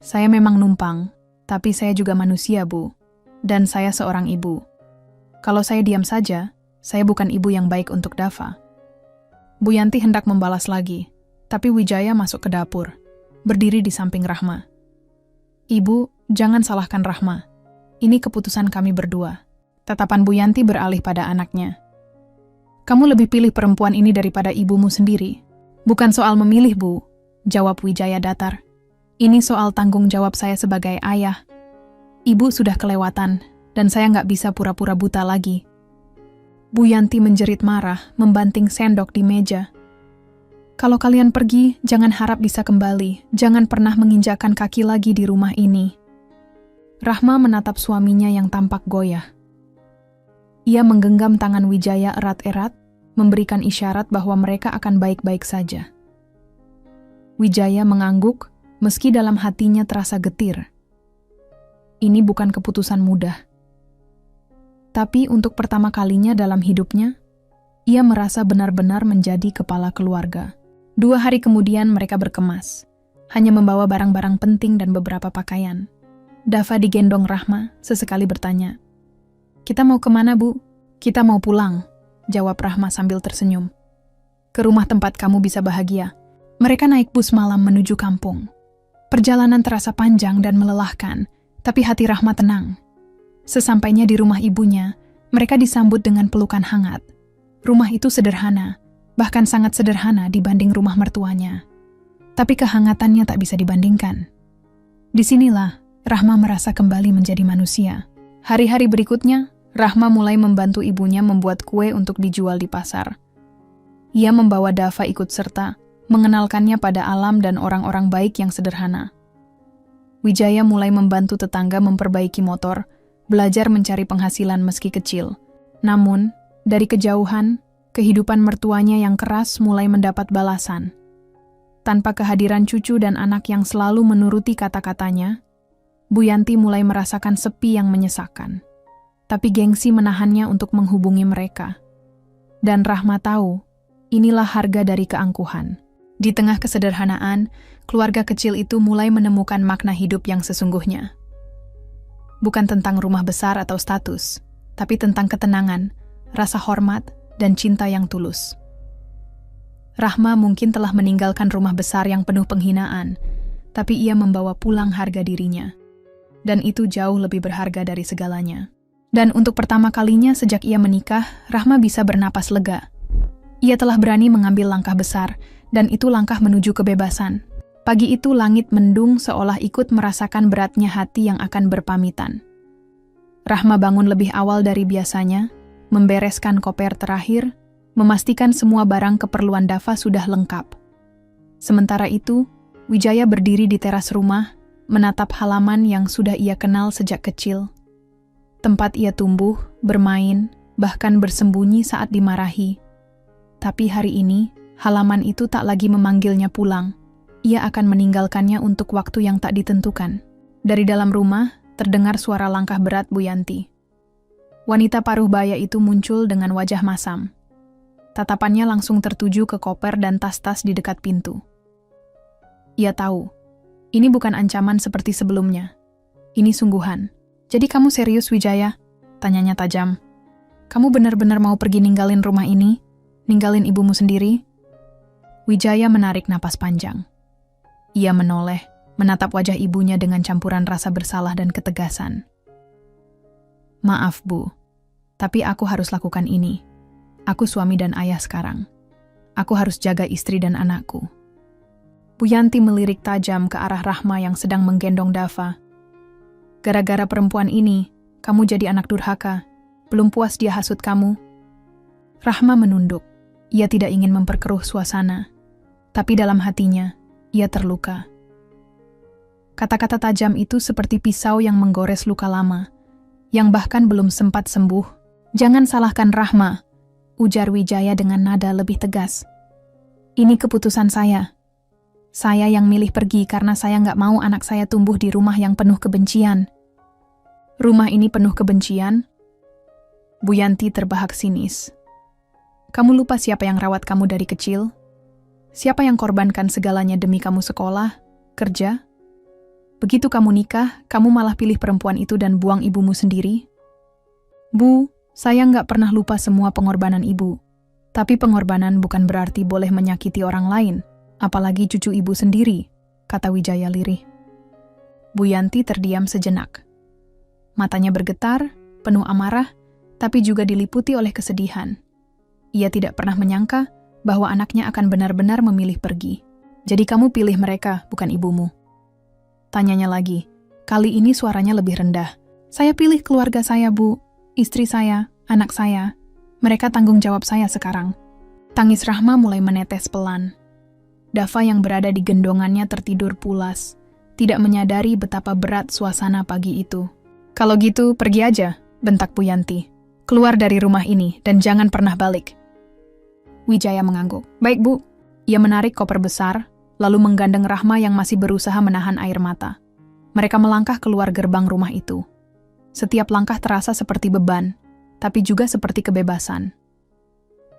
"Saya memang numpang, tapi saya juga manusia, Bu. Dan saya seorang ibu. Kalau saya diam saja, saya bukan ibu yang baik untuk Dava." Bu Yanti hendak membalas lagi, tapi Wijaya masuk ke dapur, berdiri di samping Rahma. "Ibu, jangan salahkan Rahma. Ini keputusan kami berdua." Tatapan Bu Yanti beralih pada anaknya. "Kamu lebih pilih perempuan ini daripada ibumu sendiri." "Bukan soal memilih, Bu," jawab Wijaya datar. "Ini soal tanggung jawab saya sebagai ayah. Ibu sudah kelewatan, dan saya nggak bisa pura-pura buta lagi." Bu Yanti menjerit marah, membanting sendok di meja. "Kalau kalian pergi, jangan harap bisa kembali. Jangan pernah menginjakkan kaki lagi di rumah ini." Rahma menatap suaminya yang tampak goyah. Ia menggenggam tangan Wijaya erat-erat, memberikan isyarat bahwa mereka akan baik-baik saja. Wijaya mengangguk, meski dalam hatinya terasa getir. Ini bukan keputusan mudah. Tapi untuk pertama kalinya dalam hidupnya, ia merasa benar-benar menjadi kepala keluarga. 2 hari kemudian mereka berkemas, hanya membawa barang-barang penting dan beberapa pakaian. Dava digendong Rahma, sesekali bertanya, "Kita mau kemana, Bu?" "Kita mau pulang," jawab Rahma sambil tersenyum. "Ke rumah tempat kamu bisa bahagia." Mereka naik bus malam menuju kampung. Perjalanan terasa panjang dan melelahkan, tapi hati Rahma tenang. Sesampainya di rumah ibunya, mereka disambut dengan pelukan hangat. Rumah itu sederhana, bahkan sangat sederhana dibanding rumah mertuanya. Tapi kehangatannya tak bisa dibandingkan. Disinilah Rahma merasa kembali menjadi manusia. Hari-hari berikutnya, Rahma mulai membantu ibunya membuat kue untuk dijual di pasar. Ia membawa Dava ikut serta, mengenalkannya pada alam dan orang-orang baik yang sederhana. Wijaya mulai membantu tetangga memperbaiki motor, belajar mencari penghasilan meski kecil. Namun, dari kejauhan, kehidupan mertuanya yang keras mulai mendapat balasan. Tanpa kehadiran cucu dan anak yang selalu menuruti kata-katanya, Bu Yanti mulai merasakan sepi yang menyesakkan. Tapi gengsi menahannya untuk menghubungi mereka. Dan Rahma tahu, inilah harga dari keangkuhan. Di tengah kesederhanaan, keluarga kecil itu mulai menemukan makna hidup yang sesungguhnya. Bukan tentang rumah besar atau status, tapi tentang ketenangan, rasa hormat, dan cinta yang tulus. Rahma mungkin telah meninggalkan rumah besar yang penuh penghinaan, tapi ia membawa pulang harga dirinya. Dan itu jauh lebih berharga dari segalanya. Dan untuk pertama kalinya sejak ia menikah, Rahma bisa bernapas lega. Ia telah berani mengambil langkah besar, dan itu langkah menuju kebebasan. Pagi itu langit mendung seolah ikut merasakan beratnya hati yang akan berpamitan. Rahma bangun lebih awal dari biasanya, membereskan koper terakhir, memastikan semua barang keperluan Dava sudah lengkap. Sementara itu, Wijaya berdiri di teras rumah, menatap halaman yang sudah ia kenal sejak kecil. Tempat ia tumbuh, bermain, bahkan bersembunyi saat dimarahi. Tapi hari ini, halaman itu tak lagi memanggilnya pulang. Ia akan meninggalkannya untuk waktu yang tak ditentukan. Dari dalam rumah, terdengar suara langkah berat Bu Yanti. Wanita paruh baya itu muncul dengan wajah masam. Tatapannya langsung tertuju ke koper dan tas-tas di dekat pintu. Ia tahu, ini bukan ancaman seperti sebelumnya. Ini sungguhan. Jadi kamu serius, Wijaya? Tanyanya tajam. Kamu benar-benar mau pergi ninggalin rumah ini? Ninggalin ibumu sendiri? Wijaya menarik napas panjang. Ia menoleh, menatap wajah ibunya dengan campuran rasa bersalah dan ketegasan. Maaf, Bu. Tapi aku harus lakukan ini. Aku suami dan ayah sekarang. Aku harus jaga istri dan anakku. Bu Yanti melirik tajam ke arah Rahma yang sedang menggendong Dava. Gara-gara perempuan ini, kamu jadi anak durhaka. Belum puas dia hasut kamu. Rahma menunduk. Ia tidak ingin memperkeruh suasana. Tapi dalam hatinya, ia terluka. Kata-kata tajam itu seperti pisau yang menggores luka lama, yang bahkan belum sempat sembuh. Jangan salahkan Rahma, ujar Wijaya dengan nada lebih tegas. Ini keputusan saya. Saya yang milih pergi karena saya nggak mau anak saya tumbuh di rumah yang penuh kebencian. Rumah ini penuh kebencian? Bu Yanti terbahak sinis. Kamu lupa siapa yang rawat kamu dari kecil? Siapa yang korbankan segalanya demi kamu sekolah, kerja? Begitu kamu nikah, kamu malah pilih perempuan itu dan buang ibumu sendiri? Bu, saya nggak pernah lupa semua pengorbanan ibu. Tapi pengorbanan bukan berarti boleh menyakiti orang lain, apalagi cucu ibu sendiri, kata Wijaya lirih. Bu Yanti terdiam sejenak. Matanya bergetar, penuh amarah, tapi juga diliputi oleh kesedihan. Ia tidak pernah menyangka bahwa anaknya akan benar-benar memilih pergi. Jadi kamu pilih mereka, bukan ibumu. Tanyanya lagi, kali ini suaranya lebih rendah. Saya pilih keluarga saya, Bu. Istri saya, anak saya. Mereka tanggung jawab saya sekarang. Tangis Rahma mulai menetes pelan. Dava yang berada di gendongannya tertidur pulas, tidak menyadari betapa berat suasana pagi itu. Kalau gitu, pergi aja, bentak Bu Yanti. Keluar dari rumah ini dan jangan pernah balik. Wijaya mengangguk. Baik, Bu. Ia menarik koper besar, lalu menggandeng Rahma yang masih berusaha menahan air mata. Mereka melangkah keluar gerbang rumah itu. Setiap langkah terasa seperti beban, tapi juga seperti kebebasan.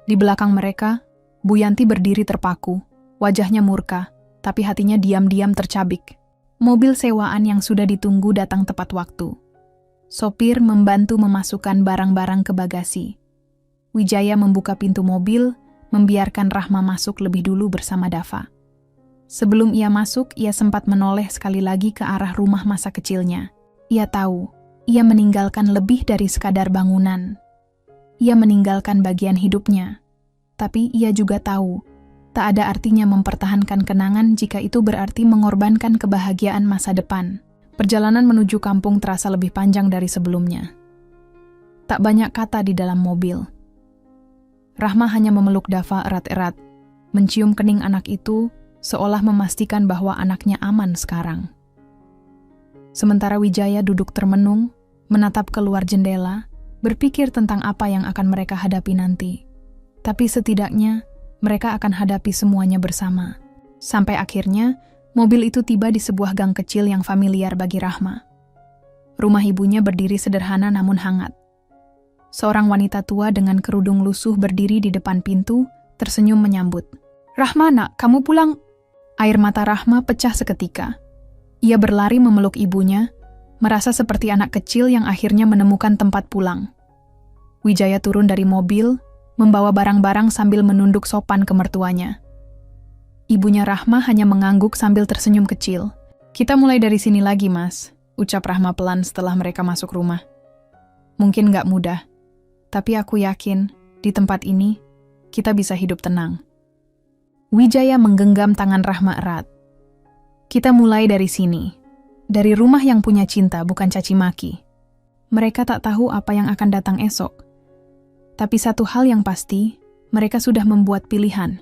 Di belakang mereka, Bu Yanti berdiri terpaku, wajahnya murka, tapi hatinya diam-diam tercabik. Mobil sewaan yang sudah ditunggu datang tepat waktu. Sopir membantu memasukkan barang-barang ke bagasi. Wijaya membuka pintu mobil, membiarkan Rahma masuk lebih dulu bersama Dava. Sebelum ia masuk, ia sempat menoleh sekali lagi ke arah rumah masa kecilnya. Ia tahu, ia meninggalkan lebih dari sekadar bangunan. Ia meninggalkan bagian hidupnya. Tapi ia juga tahu, tak ada artinya mempertahankan kenangan jika itu berarti mengorbankan kebahagiaan masa depan. Perjalanan menuju kampung terasa lebih panjang dari sebelumnya. Tak banyak kata di dalam mobil. Rahma hanya memeluk Dava erat-erat, mencium kening anak itu seolah memastikan bahwa anaknya aman sekarang. Sementara Wijaya duduk termenung, menatap keluar jendela, berpikir tentang apa yang akan mereka hadapi nanti. Tapi setidaknya, mereka akan hadapi semuanya bersama. Sampai akhirnya, mobil itu tiba di sebuah gang kecil yang familiar bagi Rahma. Rumah ibunya berdiri sederhana namun hangat. Seorang wanita tua dengan kerudung lusuh berdiri di depan pintu, tersenyum menyambut. "Rahma, nak, kamu pulang?" Air mata Rahma pecah seketika. Ia berlari memeluk ibunya, merasa seperti anak kecil yang akhirnya menemukan tempat pulang. Wijaya turun dari mobil, membawa barang-barang sambil menunduk sopan ke mertuanya. Ibunya Rahma hanya mengangguk sambil tersenyum kecil. "Kita mulai dari sini lagi, Mas," ucap Rahma pelan setelah mereka masuk rumah. "Mungkin gak mudah, tapi aku yakin di tempat ini kita bisa hidup tenang." Wijaya menggenggam tangan Rahma erat. "Kita mulai dari sini, dari rumah yang punya cinta bukan caci maki. Mereka tak tahu apa yang akan datang esok. Tapi satu hal yang pasti, mereka sudah membuat pilihan,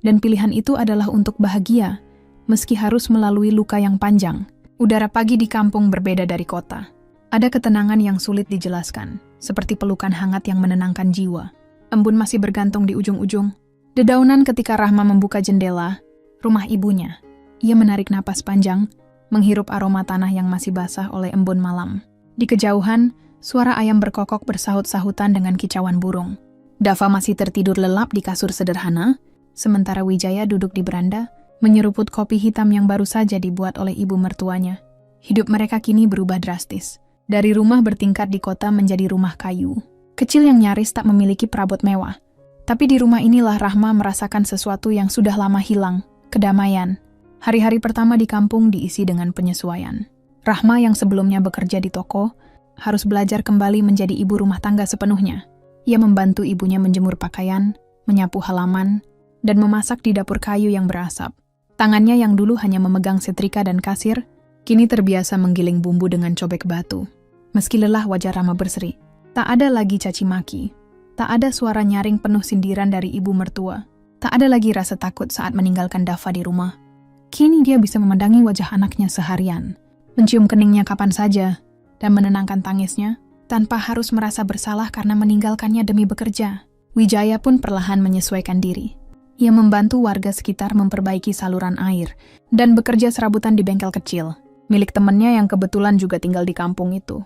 dan pilihan itu adalah untuk bahagia, meski harus melalui luka yang panjang." Udara pagi di kampung berbeda dari kota. Ada ketenangan yang sulit dijelaskan, seperti pelukan hangat yang menenangkan jiwa. Embun masih bergantung di ujung-ujung. Dedaunan ketika Rahma membuka jendela, rumah ibunya. Ia menarik napas panjang, menghirup aroma tanah yang masih basah oleh embun malam. Di kejauhan, suara ayam berkokok bersahut-sahutan dengan kicauan burung. Dava masih tertidur lelap di kasur sederhana, sementara Wijaya duduk di beranda, menyeruput kopi hitam yang baru saja dibuat oleh ibu mertuanya. Hidup mereka kini berubah drastis. Dari rumah bertingkat di kota menjadi rumah kayu. Kecil yang nyaris tak memiliki perabot mewah. Tapi di rumah inilah Rahma merasakan sesuatu yang sudah lama hilang, kedamaian. Hari-hari pertama di kampung diisi dengan penyesuaian. Rahma yang sebelumnya bekerja di toko, harus belajar kembali menjadi ibu rumah tangga sepenuhnya. Ia membantu ibunya menjemur pakaian, menyapu halaman, dan memasak di dapur kayu yang berasap. Tangannya yang dulu hanya memegang setrika dan kasir, kini terbiasa menggiling bumbu dengan cobek batu. Meski lelah, wajah Rahma berseri. Tak ada lagi caci maki. Tak ada suara nyaring penuh sindiran dari ibu mertua. Tak ada lagi rasa takut saat meninggalkan Dava di rumah. Kini dia bisa memandangi wajah anaknya seharian, mencium keningnya kapan saja, dan menenangkan tangisnya, tanpa harus merasa bersalah karena meninggalkannya demi bekerja. Wijaya pun perlahan menyesuaikan diri. Ia membantu warga sekitar memperbaiki saluran air dan bekerja serabutan di bengkel kecil, milik temannya yang kebetulan juga tinggal di kampung itu.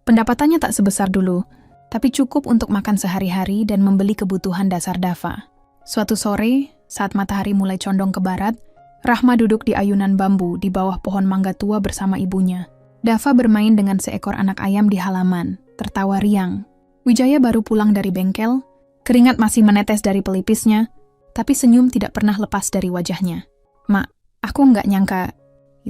Pendapatannya tak sebesar dulu, tapi cukup untuk makan sehari-hari dan membeli kebutuhan dasar Dava. Suatu sore, saat matahari mulai condong ke barat, Rahma duduk di ayunan bambu di bawah pohon mangga tua bersama ibunya. Dava bermain dengan seekor anak ayam di halaman, tertawa riang. Wijaya baru pulang dari bengkel, keringat masih menetes dari pelipisnya, tapi senyum tidak pernah lepas dari wajahnya. "Mak, aku nggak nyangka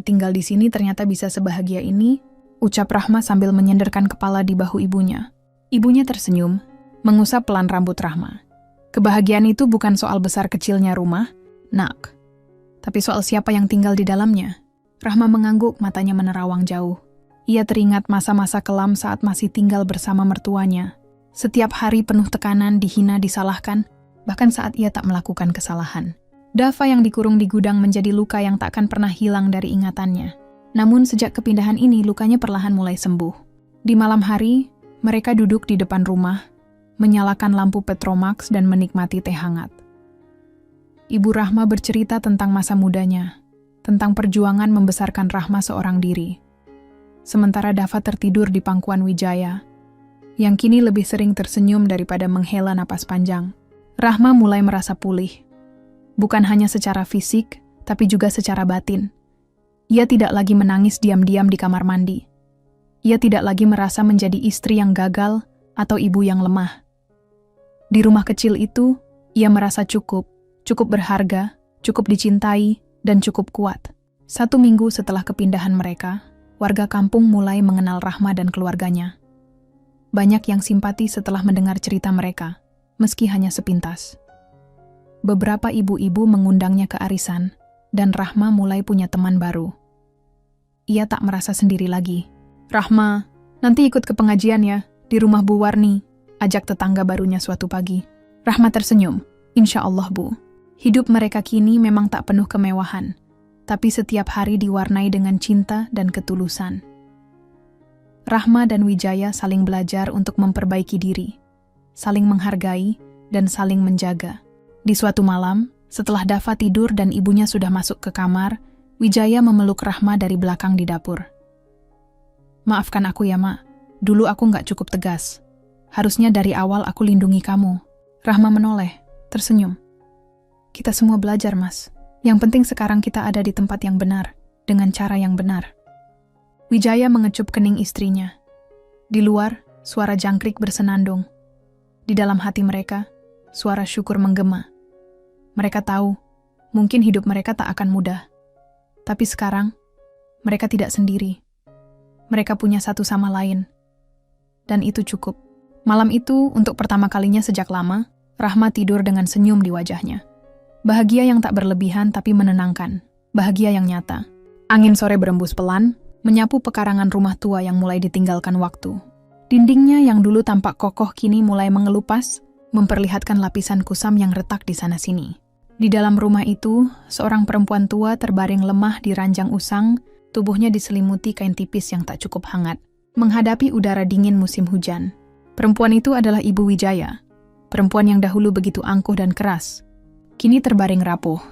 tinggal di sini ternyata bisa sebahagia ini," ucap Rahma sambil menyenderkan kepala di bahu ibunya. Ibunya tersenyum, mengusap pelan rambut Rahma. "Kebahagiaan itu bukan soal besar kecilnya rumah, nak, tapi soal siapa yang tinggal di dalamnya." Rahma mengangguk, matanya menerawang jauh. Ia teringat masa-masa kelam saat masih tinggal bersama mertuanya. Setiap hari penuh tekanan, dihina, disalahkan, bahkan saat ia tak melakukan kesalahan. Dava yang dikurung di gudang menjadi luka yang takkan pernah hilang dari ingatannya. Namun sejak kepindahan ini, lukanya perlahan mulai sembuh. Di malam hari, mereka duduk di depan rumah, menyalakan lampu Petromax dan menikmati teh hangat. Ibu Rahma bercerita tentang masa mudanya, tentang perjuangan membesarkan Rahma seorang diri. Sementara Dava tertidur di pangkuan Wijaya, yang kini lebih sering tersenyum daripada menghela napas panjang. Rahma mulai merasa pulih. Bukan hanya secara fisik, tapi juga secara batin. Ia tidak lagi menangis diam-diam di kamar mandi. Ia tidak lagi merasa menjadi istri yang gagal atau ibu yang lemah. Di rumah kecil itu, ia merasa cukup berharga, cukup dicintai, dan cukup kuat. 1 minggu setelah kepindahan mereka, warga kampung mulai mengenal Rahma dan keluarganya. Banyak yang simpati setelah mendengar cerita mereka, meski hanya sepintas. Beberapa ibu-ibu mengundangnya ke arisan, dan Rahma mulai punya teman baru. Ia tak merasa sendiri lagi. "Rahma, nanti ikut ke pengajian ya, di rumah Bu Warni," ajak tetangga barunya suatu pagi. Rahma tersenyum. Insya Allah, Bu. Hidup mereka kini memang tak penuh kemewahan, tapi setiap hari diwarnai dengan cinta dan ketulusan. Rahma dan Wijaya saling belajar untuk memperbaiki diri, saling menghargai, dan saling menjaga. Di suatu malam, setelah Dava tidur dan ibunya sudah masuk ke kamar, Wijaya memeluk Rahma dari belakang di dapur. Maafkan aku ya, Mak. Dulu aku nggak cukup tegas. Harusnya dari awal aku lindungi kamu. Rahma menoleh, tersenyum. Kita semua belajar, Mas. Yang penting sekarang kita ada di tempat yang benar, dengan cara yang benar. Wijaya mengecup kening istrinya. Di luar, suara jangkrik bersenandung. Di dalam hati mereka, suara syukur menggema. Mereka tahu, mungkin hidup mereka tak akan mudah. Tapi sekarang, mereka tidak sendiri. Mereka punya satu sama lain. Dan itu cukup. Malam itu, untuk pertama kalinya sejak lama, Rahma tidur dengan senyum di wajahnya. Bahagia yang tak berlebihan tapi menenangkan. Bahagia yang nyata. Angin sore berembus pelan, menyapu pekarangan rumah tua yang mulai ditinggalkan waktu. Dindingnya yang dulu tampak kokoh kini mulai mengelupas, memperlihatkan lapisan kusam yang retak di sana-sini. Di dalam rumah itu, seorang perempuan tua terbaring lemah di ranjang usang, tubuhnya diselimuti kain tipis yang tak cukup hangat, menghadapi udara dingin musim hujan. Perempuan itu adalah Ibu Wijaya, perempuan yang dahulu begitu angkuh dan keras. Kini terbaring rapuh,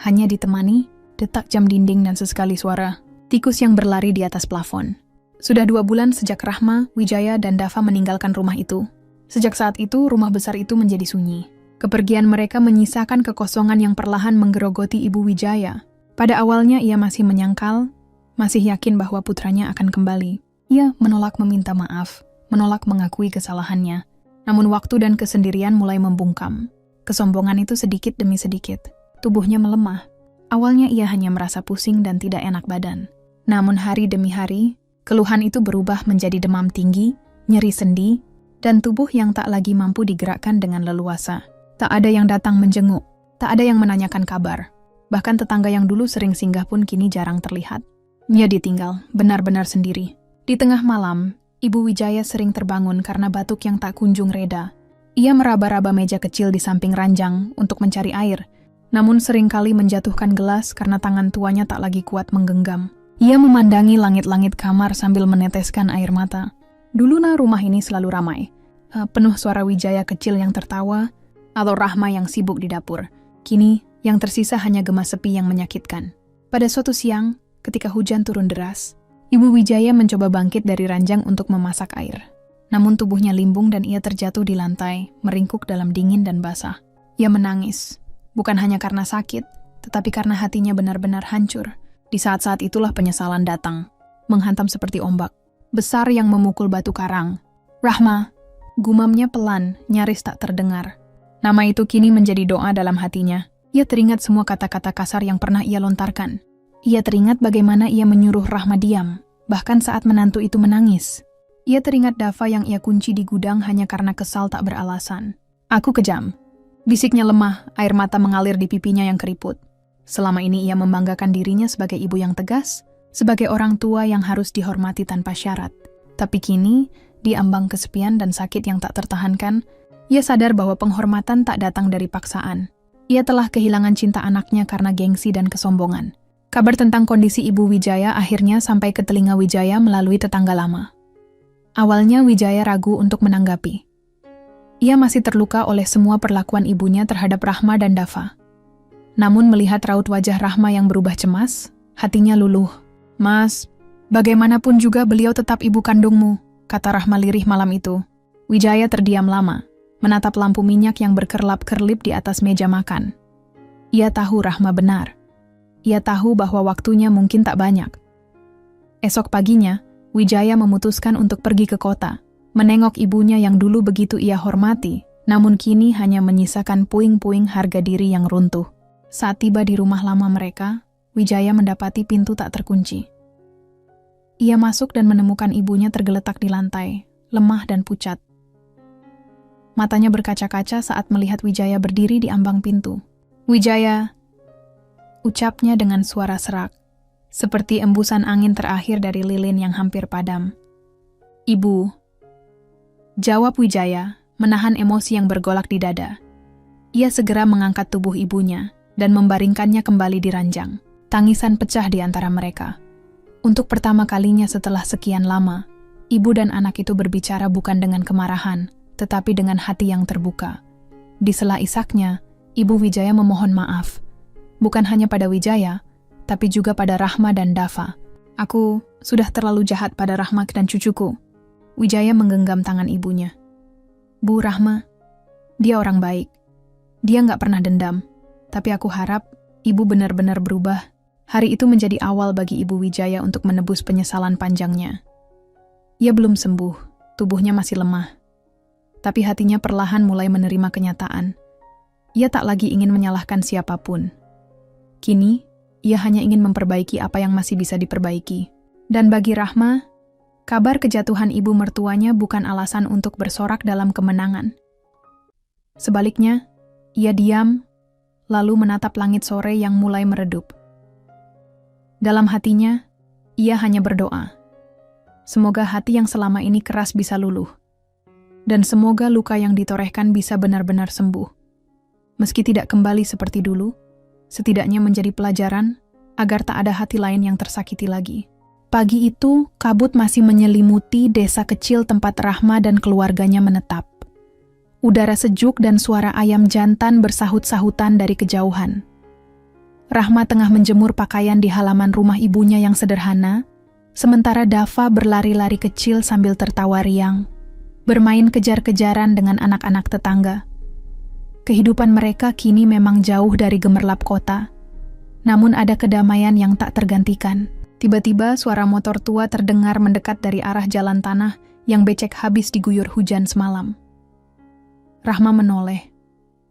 hanya ditemani detak jam dinding dan sesekali suara tikus yang berlari di atas plafon. Sudah 2 bulan sejak Rahma, Wijaya, dan Dava meninggalkan rumah itu. Sejak saat itu, rumah besar itu menjadi sunyi. Kepergian mereka menyisakan kekosongan yang perlahan menggerogoti Ibu Wijaya. Pada awalnya ia masih menyangkal, masih yakin bahwa putranya akan kembali. Ia menolak meminta maaf, menolak mengakui kesalahannya. Namun waktu dan kesendirian mulai membungkam. Kesombongan itu sedikit demi sedikit. Tubuhnya melemah. Awalnya ia hanya merasa pusing dan tidak enak badan. Namun hari demi hari, keluhan itu berubah menjadi demam tinggi, nyeri sendi, dan tubuh yang tak lagi mampu digerakkan dengan leluasa. Tak ada yang datang menjenguk, tak ada yang menanyakan kabar. Bahkan tetangga yang dulu sering singgah pun kini jarang terlihat. Ia ditinggal, benar-benar sendiri. Di tengah malam, Ibu Wijaya sering terbangun karena batuk yang tak kunjung reda. Ia meraba-raba meja kecil di samping ranjang untuk mencari air, namun seringkali menjatuhkan gelas karena tangan tuanya tak lagi kuat menggenggam. Ia memandangi langit-langit kamar sambil meneteskan air mata. Dulu rumah ini selalu ramai, penuh suara Wijaya kecil yang tertawa, atau Rahma yang sibuk di dapur. Kini, yang tersisa hanya gema sepi yang menyakitkan. Pada suatu siang, ketika hujan turun deras, Ibu Wijaya mencoba bangkit dari ranjang untuk memasak air. Namun tubuhnya limbung dan ia terjatuh di lantai, meringkuk dalam dingin dan basah. Ia menangis, bukan hanya karena sakit, tetapi karena hatinya benar-benar hancur. Di saat-saat itulah penyesalan datang, menghantam seperti ombak besar yang memukul batu karang. Rahma, gumamnya pelan, nyaris tak terdengar. Nama itu kini menjadi doa dalam hatinya. Ia teringat semua kata-kata kasar yang pernah ia lontarkan. Ia teringat bagaimana ia menyuruh Rahma diam, bahkan saat menantu itu menangis. Ia teringat Dava yang ia kunci di gudang hanya karena kesal tak beralasan. Aku kejam. Bisiknya lemah, air mata mengalir di pipinya yang keriput. Selama ini ia membanggakan dirinya sebagai ibu yang tegas, sebagai orang tua yang harus dihormati tanpa syarat. Tapi kini, di ambang kesepian dan sakit yang tak tertahankan, ia sadar bahwa penghormatan tak datang dari paksaan. Ia telah kehilangan cinta anaknya karena gengsi dan kesombongan. Kabar tentang kondisi Ibu Wijaya akhirnya sampai ke telinga Wijaya melalui tetangga lama. Awalnya Wijaya ragu untuk menanggapi. Ia masih terluka oleh semua perlakuan ibunya terhadap Rahma dan Dava. Namun melihat raut wajah Rahma yang berubah cemas, hatinya luluh. Mas, bagaimanapun juga beliau tetap ibu kandungmu, kata Rahma lirih malam itu. Wijaya terdiam lama, menatap lampu minyak yang berkerlap-kerlip di atas meja makan. Ia tahu Rahma benar. Ia tahu bahwa waktunya mungkin tak banyak. Esok paginya, Wijaya memutuskan untuk pergi ke kota, menengok ibunya yang dulu begitu ia hormati, namun kini hanya menyisakan puing-puing harga diri yang runtuh. Saat tiba di rumah lama mereka, Wijaya mendapati pintu tak terkunci. Ia masuk dan menemukan ibunya tergeletak di lantai, lemah dan pucat. Matanya berkaca-kaca saat melihat Wijaya berdiri di ambang pintu. Wijaya, ucapnya dengan suara serak, seperti embusan angin terakhir dari lilin yang hampir padam. Ibu, jawab Wijaya, menahan emosi yang bergolak di dada. Ia segera mengangkat tubuh ibunya dan membaringkannya kembali di ranjang. Tangisan pecah di antara mereka. Untuk pertama kalinya setelah sekian lama, ibu dan anak itu berbicara bukan dengan kemarahan, tetapi dengan hati yang terbuka. Di sela isaknya, Ibu Wijaya memohon maaf. Bukan hanya pada Wijaya, tapi juga pada Rahma dan Dava. Aku sudah terlalu jahat pada Rahma dan cucuku. Wijaya menggenggam tangan ibunya. Bu Rahma, dia orang baik. Dia nggak pernah dendam. Tapi aku harap ibu benar-benar berubah. Hari itu menjadi awal bagi Ibu Wijaya untuk menebus penyesalan panjangnya. Ia belum sembuh, tubuhnya masih lemah. Tapi hatinya perlahan mulai menerima kenyataan. Ia tak lagi ingin menyalahkan siapapun. Kini, ia hanya ingin memperbaiki apa yang masih bisa diperbaiki. Dan bagi Rahma, kabar kejatuhan ibu mertuanya bukan alasan untuk bersorak dalam kemenangan. Sebaliknya, ia diam, lalu menatap langit sore yang mulai meredup. Dalam hatinya, ia hanya berdoa. Semoga hati yang selama ini keras bisa luluh. Dan semoga luka yang ditorehkan bisa benar-benar sembuh. Meski tidak kembali seperti dulu, setidaknya menjadi pelajaran agar tak ada hati lain yang tersakiti lagi. Pagi itu, kabut masih menyelimuti desa kecil tempat Rahma dan keluarganya menetap. Udara sejuk dan suara ayam jantan bersahut-sahutan dari kejauhan. Rahma tengah menjemur pakaian di halaman rumah ibunya yang sederhana, sementara Dava berlari-lari kecil sambil tertawa riang, bermain kejar-kejaran dengan anak-anak tetangga. Kehidupan mereka kini memang jauh dari gemerlap kota, namun ada kedamaian yang tak tergantikan. Tiba-tiba suara motor tua terdengar mendekat dari arah jalan tanah yang becek habis diguyur hujan semalam. Rahma menoleh,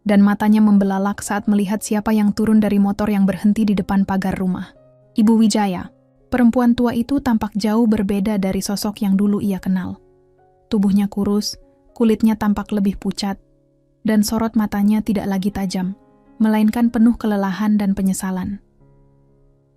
dan matanya membelalak saat melihat siapa yang turun dari motor yang berhenti di depan pagar rumah. Ibu Wijaya. Perempuan tua itu tampak jauh berbeda dari sosok yang dulu ia kenal. Tubuhnya kurus, kulitnya tampak lebih pucat, dan sorot matanya tidak lagi tajam, melainkan penuh kelelahan dan penyesalan.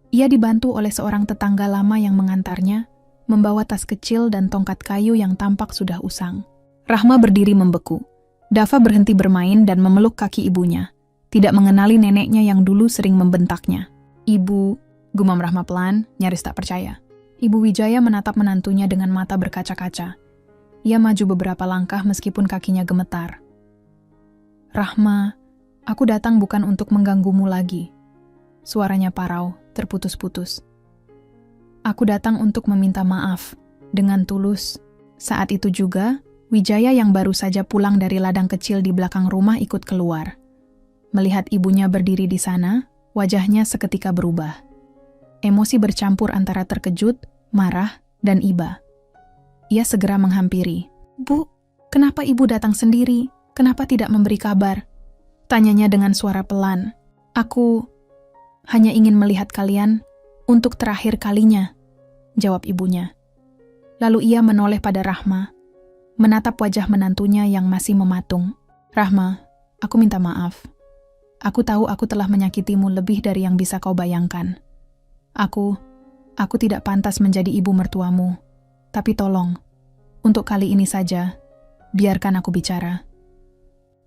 Ia dibantu oleh seorang tetangga lama yang mengantarnya, membawa tas kecil dan tongkat kayu yang tampak sudah usang. Rahma berdiri membeku. Dava berhenti bermain dan memeluk kaki ibunya, tidak mengenali neneknya yang dulu sering membentaknya. Ibu, gumam Rahma pelan, nyaris tak percaya. Ibu Wijaya menatap menantunya dengan mata berkaca-kaca. Ia maju beberapa langkah meskipun kakinya gemetar. Rahma, aku datang bukan untuk mengganggumu lagi. Suaranya parau, terputus-putus. Aku datang untuk meminta maaf, dengan tulus. Saat itu juga, Wijaya yang baru saja pulang dari ladang kecil di belakang rumah ikut keluar. Melihat ibunya berdiri di sana, wajahnya seketika berubah. Emosi bercampur antara terkejut, marah, dan iba. Ia segera menghampiri. Bu, kenapa ibu datang sendiri? Kenapa tidak memberi kabar? Tanyanya dengan suara pelan. Aku hanya ingin melihat kalian untuk terakhir kalinya, jawab ibunya. Lalu ia menoleh pada Rahma, menatap wajah menantunya yang masih mematung. Rahma, aku minta maaf. Aku tahu aku telah menyakitimu lebih dari yang bisa kau bayangkan. Aku tidak pantas menjadi ibu mertuamu. Tapi tolong, untuk kali ini saja, biarkan aku bicara.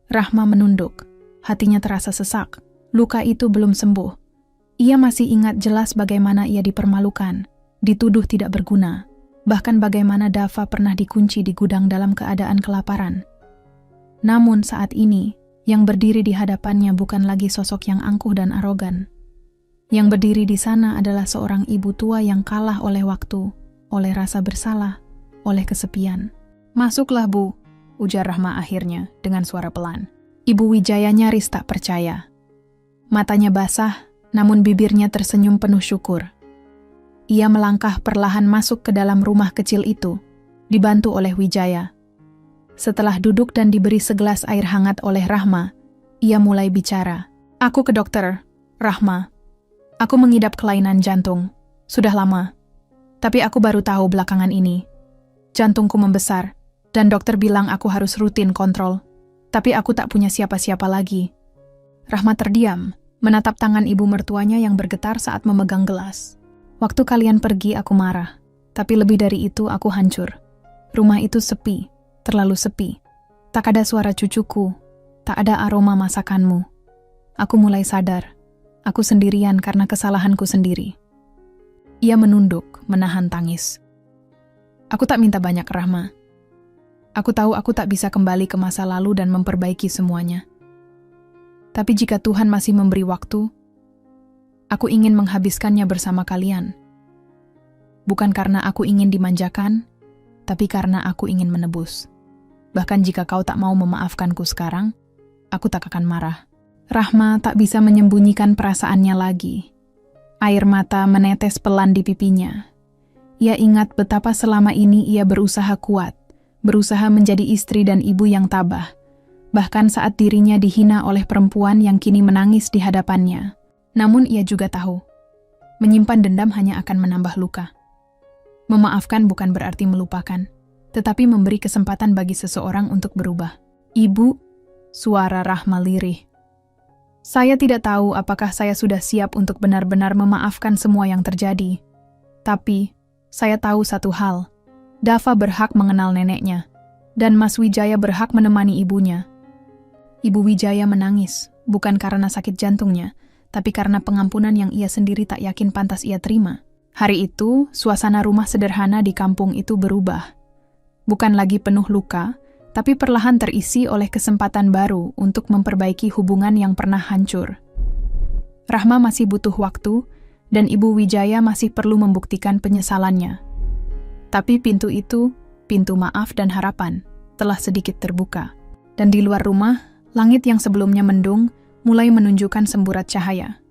Rahma menunduk, hatinya terasa sesak. Luka itu belum sembuh. Ia masih ingat jelas bagaimana ia dipermalukan, dituduh tidak berguna. Bahkan bagaimana Dava pernah dikunci di gudang dalam keadaan kelaparan. Namun saat ini, yang berdiri di hadapannya bukan lagi sosok yang angkuh dan arogan. Yang berdiri di sana adalah seorang ibu tua yang kalah oleh waktu, oleh rasa bersalah, oleh kesepian. Masuklah Bu, ujar Rahma akhirnya dengan suara pelan. Ibu Wijaya nyaris tak percaya. Matanya basah, namun bibirnya tersenyum penuh syukur. Ia melangkah perlahan masuk ke dalam rumah kecil itu, dibantu oleh Wijaya. Setelah duduk dan diberi segelas air hangat oleh Rahma, ia mulai bicara. Aku ke dokter, Rahma. Aku mengidap kelainan jantung. Sudah lama. Tapi aku baru tahu belakangan ini. Jantungku membesar, dan dokter bilang aku harus rutin kontrol. Tapi aku tak punya siapa-siapa lagi. Rahma terdiam, menatap tangan ibu mertuanya yang bergetar saat memegang gelas. Waktu kalian pergi aku marah, tapi lebih dari itu aku hancur. Rumah itu sepi, terlalu sepi. Tak ada suara cucuku, Tak ada aroma masakanmu. Aku mulai sadar. Aku sendirian karena kesalahanku sendiri. Ia menunduk, menahan tangis. Aku tak minta banyak, Rahma. Aku tahu aku tak bisa kembali ke masa lalu dan memperbaiki semuanya. Tapi jika Tuhan masih memberi waktu, aku ingin menghabiskannya bersama kalian. Bukan karena aku ingin dimanjakan, tapi karena aku ingin menebus. Bahkan jika kau tak mau memaafkanku sekarang, aku tak akan marah. Rahma tak bisa menyembunyikan perasaannya lagi. Air mata menetes pelan di pipinya. Ia ingat betapa selama ini ia berusaha kuat, berusaha menjadi istri dan ibu yang tabah. Bahkan saat dirinya dihina oleh perempuan yang kini menangis di hadapannya. Namun ia juga tahu, menyimpan dendam hanya akan menambah luka. Memaafkan bukan berarti melupakan, tetapi memberi kesempatan bagi seseorang untuk berubah. Ibu, suara Rahma lirih. Saya tidak tahu apakah saya sudah siap untuk benar-benar memaafkan semua yang terjadi. Tapi, saya tahu satu hal. Dava berhak mengenal neneknya, dan Mas Wijaya berhak menemani ibunya. Ibu Wijaya menangis, bukan karena sakit jantungnya, tapi karena pengampunan yang ia sendiri tak yakin pantas ia terima. Hari itu, suasana rumah sederhana di kampung itu berubah. Bukan lagi penuh luka, tapi perlahan terisi oleh kesempatan baru untuk memperbaiki hubungan yang pernah hancur. Rahma masih butuh waktu, dan Ibu Wijaya masih perlu membuktikan penyesalannya. Tapi pintu itu, pintu maaf dan harapan, telah sedikit terbuka. Dan di luar rumah, langit yang sebelumnya mendung mulai menunjukkan semburat cahaya.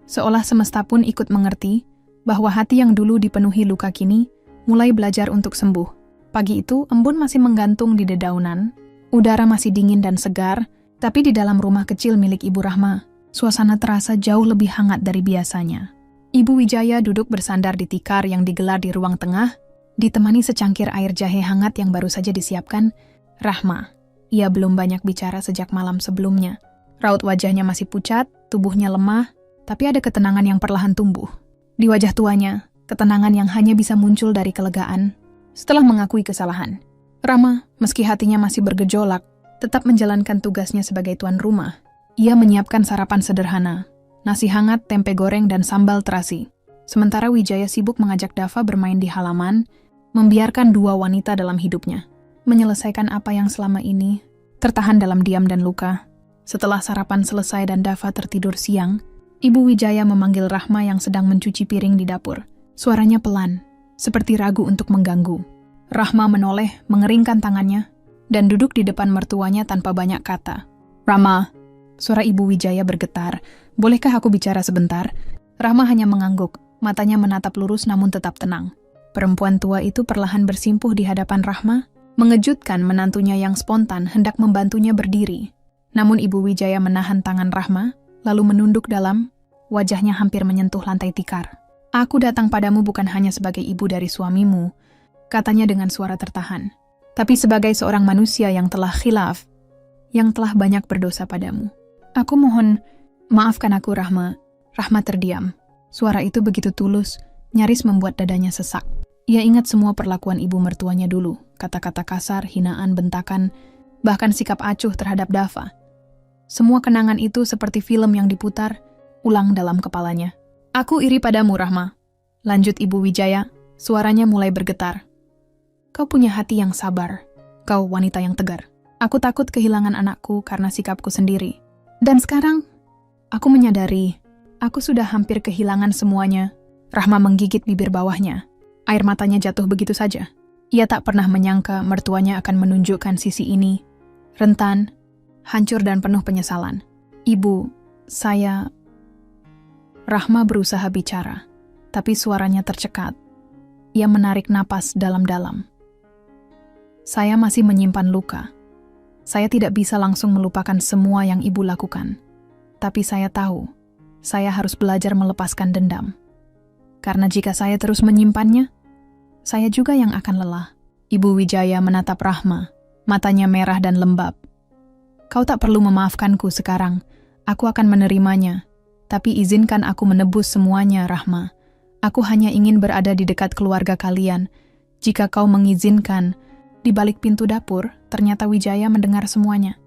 Seolah semesta pun ikut mengerti bahwa hati yang dulu dipenuhi luka kini mulai belajar untuk sembuh. Pagi itu, embun masih menggantung di dedaunan, udara masih dingin dan segar, tapi di dalam rumah kecil milik Ibu Rahma, suasana terasa jauh lebih hangat dari biasanya. Ibu Wijaya duduk bersandar di tikar yang digelar di ruang tengah, ditemani secangkir air jahe hangat yang baru saja disiapkan. Rahma, ia belum banyak bicara sejak malam sebelumnya. Raut wajahnya masih pucat, tubuhnya lemah, tapi ada ketenangan yang perlahan tumbuh. Di wajah tuanya, ketenangan yang hanya bisa muncul dari kelegaan. Setelah mengakui kesalahan, Rahma, meski hatinya masih bergejolak, tetap menjalankan tugasnya sebagai tuan rumah. Ia menyiapkan sarapan sederhana, nasi hangat, tempe goreng, dan sambal terasi. Sementara Wijaya sibuk mengajak Dava bermain di halaman, membiarkan dua wanita dalam hidupnya, menyelesaikan apa yang selama ini tertahan dalam diam dan luka. Setelah sarapan selesai dan Dava tertidur siang, Ibu Wijaya memanggil Rahma yang sedang mencuci piring di dapur. Suaranya pelan, seperti ragu untuk mengganggu. Rahma menoleh, mengeringkan tangannya, dan duduk di depan mertuanya tanpa banyak kata. "Rahma," suara Ibu Wijaya bergetar, "bolehkah aku bicara sebentar?" Rahma hanya mengangguk, matanya menatap lurus namun tetap tenang. Perempuan tua itu perlahan bersimpuh di hadapan Rahma, mengejutkan menantunya yang spontan hendak membantunya berdiri. Namun Ibu Wijaya menahan tangan Rahma, lalu menunduk dalam, wajahnya hampir menyentuh lantai tikar. "Aku datang padamu bukan hanya sebagai ibu dari suamimu," katanya dengan suara tertahan, "tapi sebagai seorang manusia yang telah khilaf, yang telah banyak berdosa padamu. Aku mohon, maafkan aku, Rahma." Rahma terdiam. Suara itu begitu tulus, nyaris membuat dadanya sesak. Ia ingat semua perlakuan ibu mertuanya dulu, kata-kata kasar, hinaan, bentakan, bahkan sikap acuh terhadap Dava. Semua kenangan itu seperti film yang diputar ulang dalam kepalanya. "Aku iri padamu, Rahma," lanjut Ibu Wijaya, suaranya mulai bergetar. "Kau punya hati yang sabar. Kau wanita yang tegar. Aku takut kehilangan anakku karena sikapku sendiri. Dan sekarang, aku menyadari, aku sudah hampir kehilangan semuanya." Rahma menggigit bibir bawahnya. Air matanya jatuh begitu saja. Ia tak pernah menyangka mertuanya akan menunjukkan sisi ini. Rentan, hancur dan penuh penyesalan. "Ibu, saya..." Rahma berusaha bicara, tapi suaranya tercekat. Ia menarik napas dalam-dalam. "Saya masih menyimpan luka. Saya tidak bisa langsung melupakan semua yang ibu lakukan. Tapi saya tahu, saya harus belajar melepaskan dendam. Karena jika saya terus menyimpannya, saya juga yang akan lelah." Ibu Wijaya menatap Rahma, matanya merah dan lembab. "Kau tak perlu memaafkanku sekarang. Aku akan menerimanya. Tapi izinkan aku menebus semuanya, Rahma. Aku hanya ingin berada di dekat keluarga kalian. Jika kau mengizinkan." Di balik pintu dapur, ternyata Wijaya mendengar semuanya.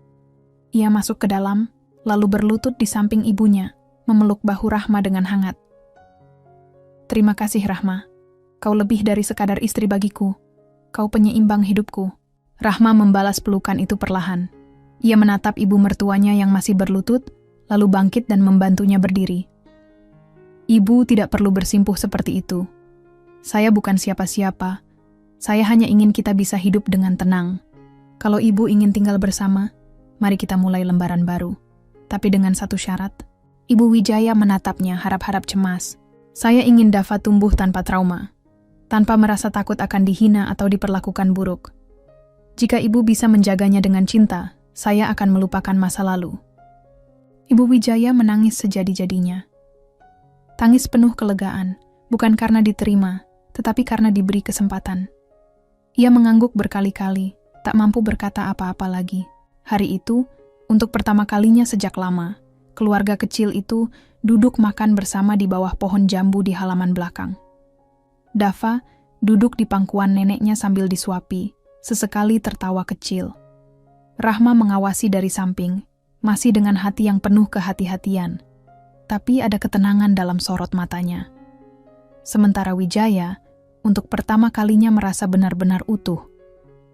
Ia masuk ke dalam, lalu berlutut di samping ibunya, memeluk bahu Rahma dengan hangat. "Terima kasih, Rahma. Kau lebih dari sekadar istri bagiku. Kau penyeimbang hidupku." Rahma membalas pelukan itu perlahan. Ia menatap ibu mertuanya yang masih berlutut, lalu bangkit dan membantunya berdiri. "Ibu tidak perlu bersimpuh seperti itu. Saya bukan siapa-siapa. Saya hanya ingin kita bisa hidup dengan tenang. Kalau ibu ingin tinggal bersama, mari kita mulai lembaran baru. Tapi dengan satu syarat." Ibu Wijaya menatapnya harap-harap cemas. "Saya ingin Dava tumbuh tanpa trauma, tanpa merasa takut akan dihina atau diperlakukan buruk. Jika ibu bisa menjaganya dengan cinta, saya akan melupakan masa lalu." Ibu Wijaya menangis sejadi-jadinya. Tangis penuh kelegaan, bukan karena diterima, tetapi karena diberi kesempatan. Ia mengangguk berkali-kali, tak mampu berkata apa-apa lagi. Hari itu, untuk pertama kalinya sejak lama, keluarga kecil itu duduk makan bersama di bawah pohon jambu di halaman belakang. Dava duduk di pangkuan neneknya sambil disuapi, sesekali tertawa kecil. Rahma mengawasi dari samping, masih dengan hati yang penuh kehati-hatian. Tapi ada ketenangan dalam sorot matanya. Sementara Wijaya, untuk pertama kalinya merasa benar-benar utuh,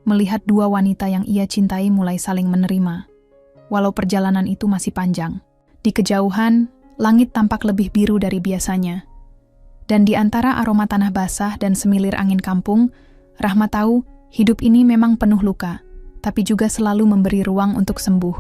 melihat dua wanita yang ia cintai mulai saling menerima. Walau perjalanan itu masih panjang. Di kejauhan, langit tampak lebih biru dari biasanya. Dan di antara aroma tanah basah dan semilir angin kampung, Rahma tahu hidup ini memang penuh luka, tapi juga selalu memberi ruang untuk sembuh.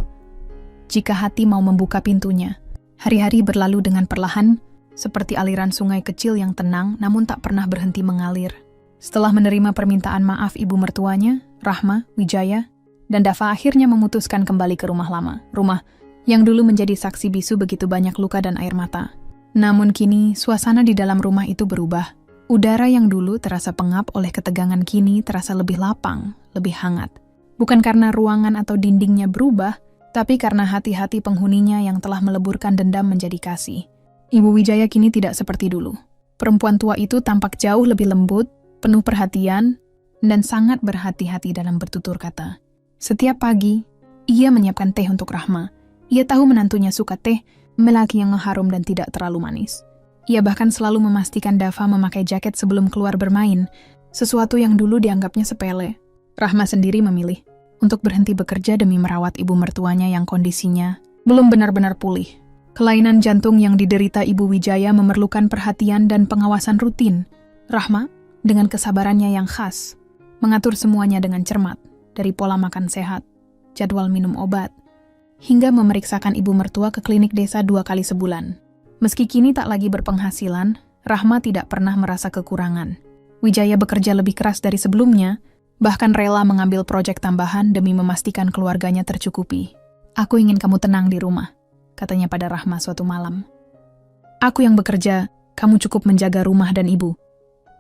Jika hati mau membuka pintunya. Hari-hari berlalu dengan perlahan, seperti aliran sungai kecil yang tenang namun tak pernah berhenti mengalir. Setelah menerima permintaan maaf ibu mertuanya, Rahma, Wijaya, dan Dava akhirnya memutuskan kembali ke rumah lama. Rumah yang dulu menjadi saksi bisu begitu banyak luka dan air mata. Namun kini, suasana di dalam rumah itu berubah. Udara yang dulu terasa pengap oleh ketegangan kini terasa lebih lapang, lebih hangat. Bukan karena ruangan atau dindingnya berubah, tapi karena hati-hati penghuninya yang telah meleburkan dendam menjadi kasih. Ibu Wijaya kini tidak seperti dulu. Perempuan tua itu tampak jauh lebih lembut, penuh perhatian, dan sangat berhati-hati dalam bertutur kata. Setiap pagi, ia menyiapkan teh untuk Rahma. Ia tahu menantunya suka teh, lelaki yang harum dan tidak terlalu manis. Ia bahkan selalu memastikan Dava memakai jaket sebelum keluar bermain, sesuatu yang dulu dianggapnya sepele. Rahma sendiri memilih untuk berhenti bekerja demi merawat ibu mertuanya yang kondisinya belum benar-benar pulih. Kelainan jantung yang diderita ibu Wijaya memerlukan perhatian dan pengawasan rutin. Rahma, dengan kesabarannya yang khas, mengatur semuanya dengan cermat, dari pola makan sehat, jadwal minum obat, hingga memeriksakan ibu mertua ke klinik desa 2 kali sebulan. Meski kini tak lagi berpenghasilan, Rahma tidak pernah merasa kekurangan. Wijaya bekerja lebih keras dari sebelumnya, bahkan rela mengambil proyek tambahan demi memastikan keluarganya tercukupi. "Aku ingin kamu tenang di rumah," katanya pada Rahma suatu malam. "Aku yang bekerja, kamu cukup menjaga rumah dan ibu."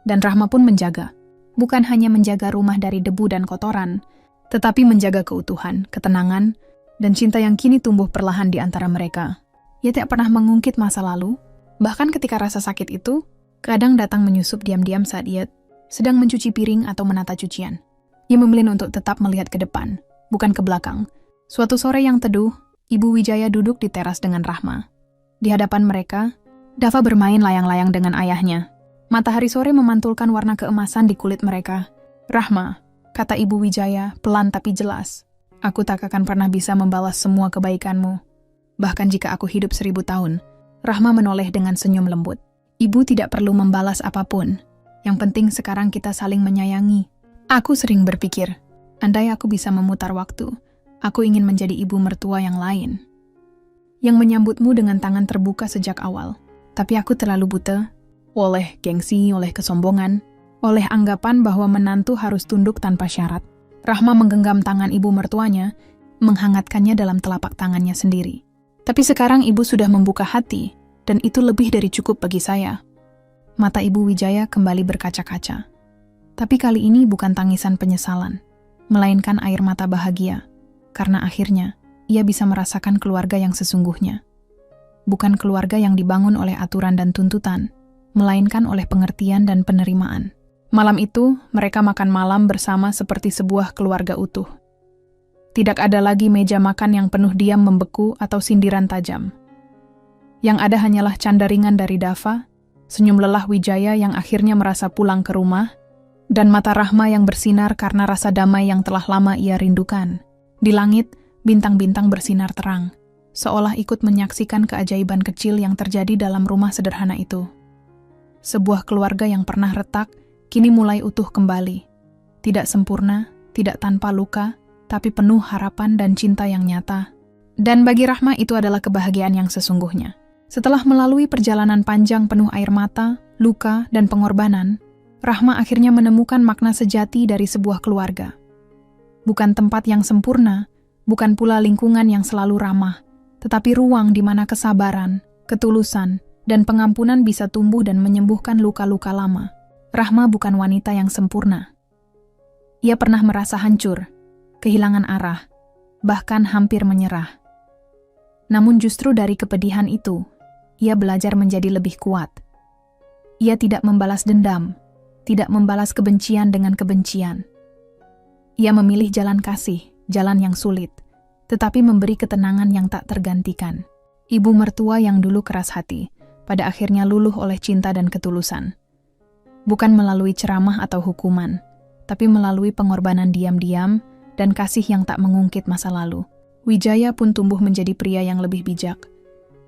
Dan Rahma pun menjaga. Bukan hanya menjaga rumah dari debu dan kotoran, tetapi menjaga keutuhan, ketenangan, dan cinta yang kini tumbuh perlahan di antara mereka. Ia tak pernah mengungkit masa lalu, bahkan ketika rasa sakit itu, kadang datang menyusup diam-diam saat ia sedang mencuci piring atau menata cucian. Ia memilih untuk tetap melihat ke depan, bukan ke belakang. Suatu sore yang teduh, Ibu Wijaya duduk di teras dengan Rahma. Di hadapan mereka, Dava bermain layang-layang dengan ayahnya. Matahari sore memantulkan warna keemasan di kulit mereka. "Rahma," kata Ibu Wijaya, pelan tapi jelas, "aku tak akan pernah bisa membalas semua kebaikanmu. Bahkan jika aku hidup 1000 tahun." Rahma menoleh dengan senyum lembut. "Ibu tidak perlu membalas apapun. Yang penting sekarang kita saling menyayangi. Aku sering berpikir, andai aku bisa memutar waktu, aku ingin menjadi ibu mertua yang lain. Yang menyambutmu dengan tangan terbuka sejak awal. Tapi aku terlalu buta. Oleh gengsi, oleh kesombongan, oleh anggapan bahwa menantu harus tunduk tanpa syarat." Rahma menggenggam tangan ibu mertuanya, menghangatkannya dalam telapak tangannya sendiri. "Tapi sekarang ibu sudah membuka hati, dan itu lebih dari cukup bagi saya." Mata Ibu Wijaya kembali berkaca-kaca. Tapi kali ini bukan tangisan penyesalan, melainkan air mata bahagia, karena akhirnya ia bisa merasakan keluarga yang sesungguhnya. Bukan keluarga yang dibangun oleh aturan dan tuntutan, melainkan oleh pengertian dan penerimaan. Malam itu, mereka makan malam bersama seperti sebuah keluarga utuh. Tidak ada lagi meja makan yang penuh diam membeku atau sindiran tajam. Yang ada hanyalah canda ringan dari Dava, senyum lelah Wijaya yang akhirnya merasa pulang ke rumah, dan mata Rahma yang bersinar karena rasa damai yang telah lama ia rindukan. Di langit, bintang-bintang bersinar terang, seolah ikut menyaksikan keajaiban kecil yang terjadi dalam rumah sederhana itu. Sebuah keluarga yang pernah retak, kini mulai utuh kembali. Tidak sempurna, tidak tanpa luka, tapi penuh harapan dan cinta yang nyata. Dan bagi Rahma itu adalah kebahagiaan yang sesungguhnya. Setelah melalui perjalanan panjang penuh air mata, luka, dan pengorbanan, Rahma akhirnya menemukan makna sejati dari sebuah keluarga. Bukan tempat yang sempurna, bukan pula lingkungan yang selalu ramah, tetapi ruang di mana kesabaran, ketulusan, dan pengampunan bisa tumbuh dan menyembuhkan luka-luka lama. Rahma bukan wanita yang sempurna. Ia pernah merasa hancur, kehilangan arah, bahkan hampir menyerah. Namun justru dari kepedihan itu, ia belajar menjadi lebih kuat. Ia tidak membalas dendam, tidak membalas kebencian dengan kebencian. Ia memilih jalan kasih, jalan yang sulit, tetapi memberi ketenangan yang tak tergantikan. Ibu mertua yang dulu keras hati, pada akhirnya luluh oleh cinta dan ketulusan. Bukan melalui ceramah atau hukuman, tapi melalui pengorbanan diam-diam dan kasih yang tak mengungkit masa lalu. Wijaya pun tumbuh menjadi pria yang lebih bijak.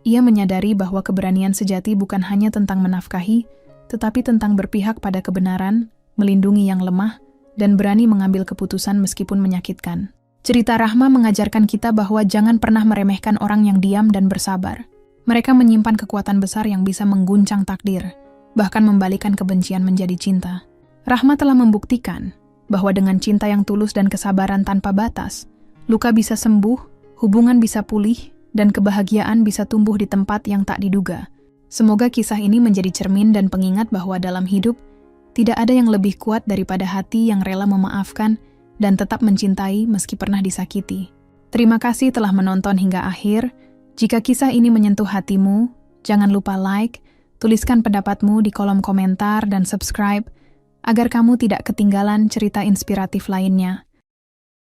Ia menyadari bahwa keberanian sejati bukan hanya tentang menafkahi, tetapi tentang berpihak pada kebenaran, melindungi yang lemah, dan berani mengambil keputusan meskipun menyakitkan. Cerita Rahma mengajarkan kita bahwa jangan pernah meremehkan orang yang diam dan bersabar. Mereka menyimpan kekuatan besar yang bisa mengguncang takdir, bahkan membalikan kebencian menjadi cinta. Rahma telah membuktikan bahwa dengan cinta yang tulus dan kesabaran tanpa batas, luka bisa sembuh, hubungan bisa pulih, dan kebahagiaan bisa tumbuh di tempat yang tak diduga. Semoga kisah ini menjadi cermin dan pengingat bahwa dalam hidup, tidak ada yang lebih kuat daripada hati yang rela memaafkan dan tetap mencintai meski pernah disakiti. Terima kasih telah menonton hingga akhir. Jika kisah ini menyentuh hatimu, jangan lupa like, tuliskan pendapatmu di kolom komentar dan subscribe, agar kamu tidak ketinggalan cerita inspiratif lainnya.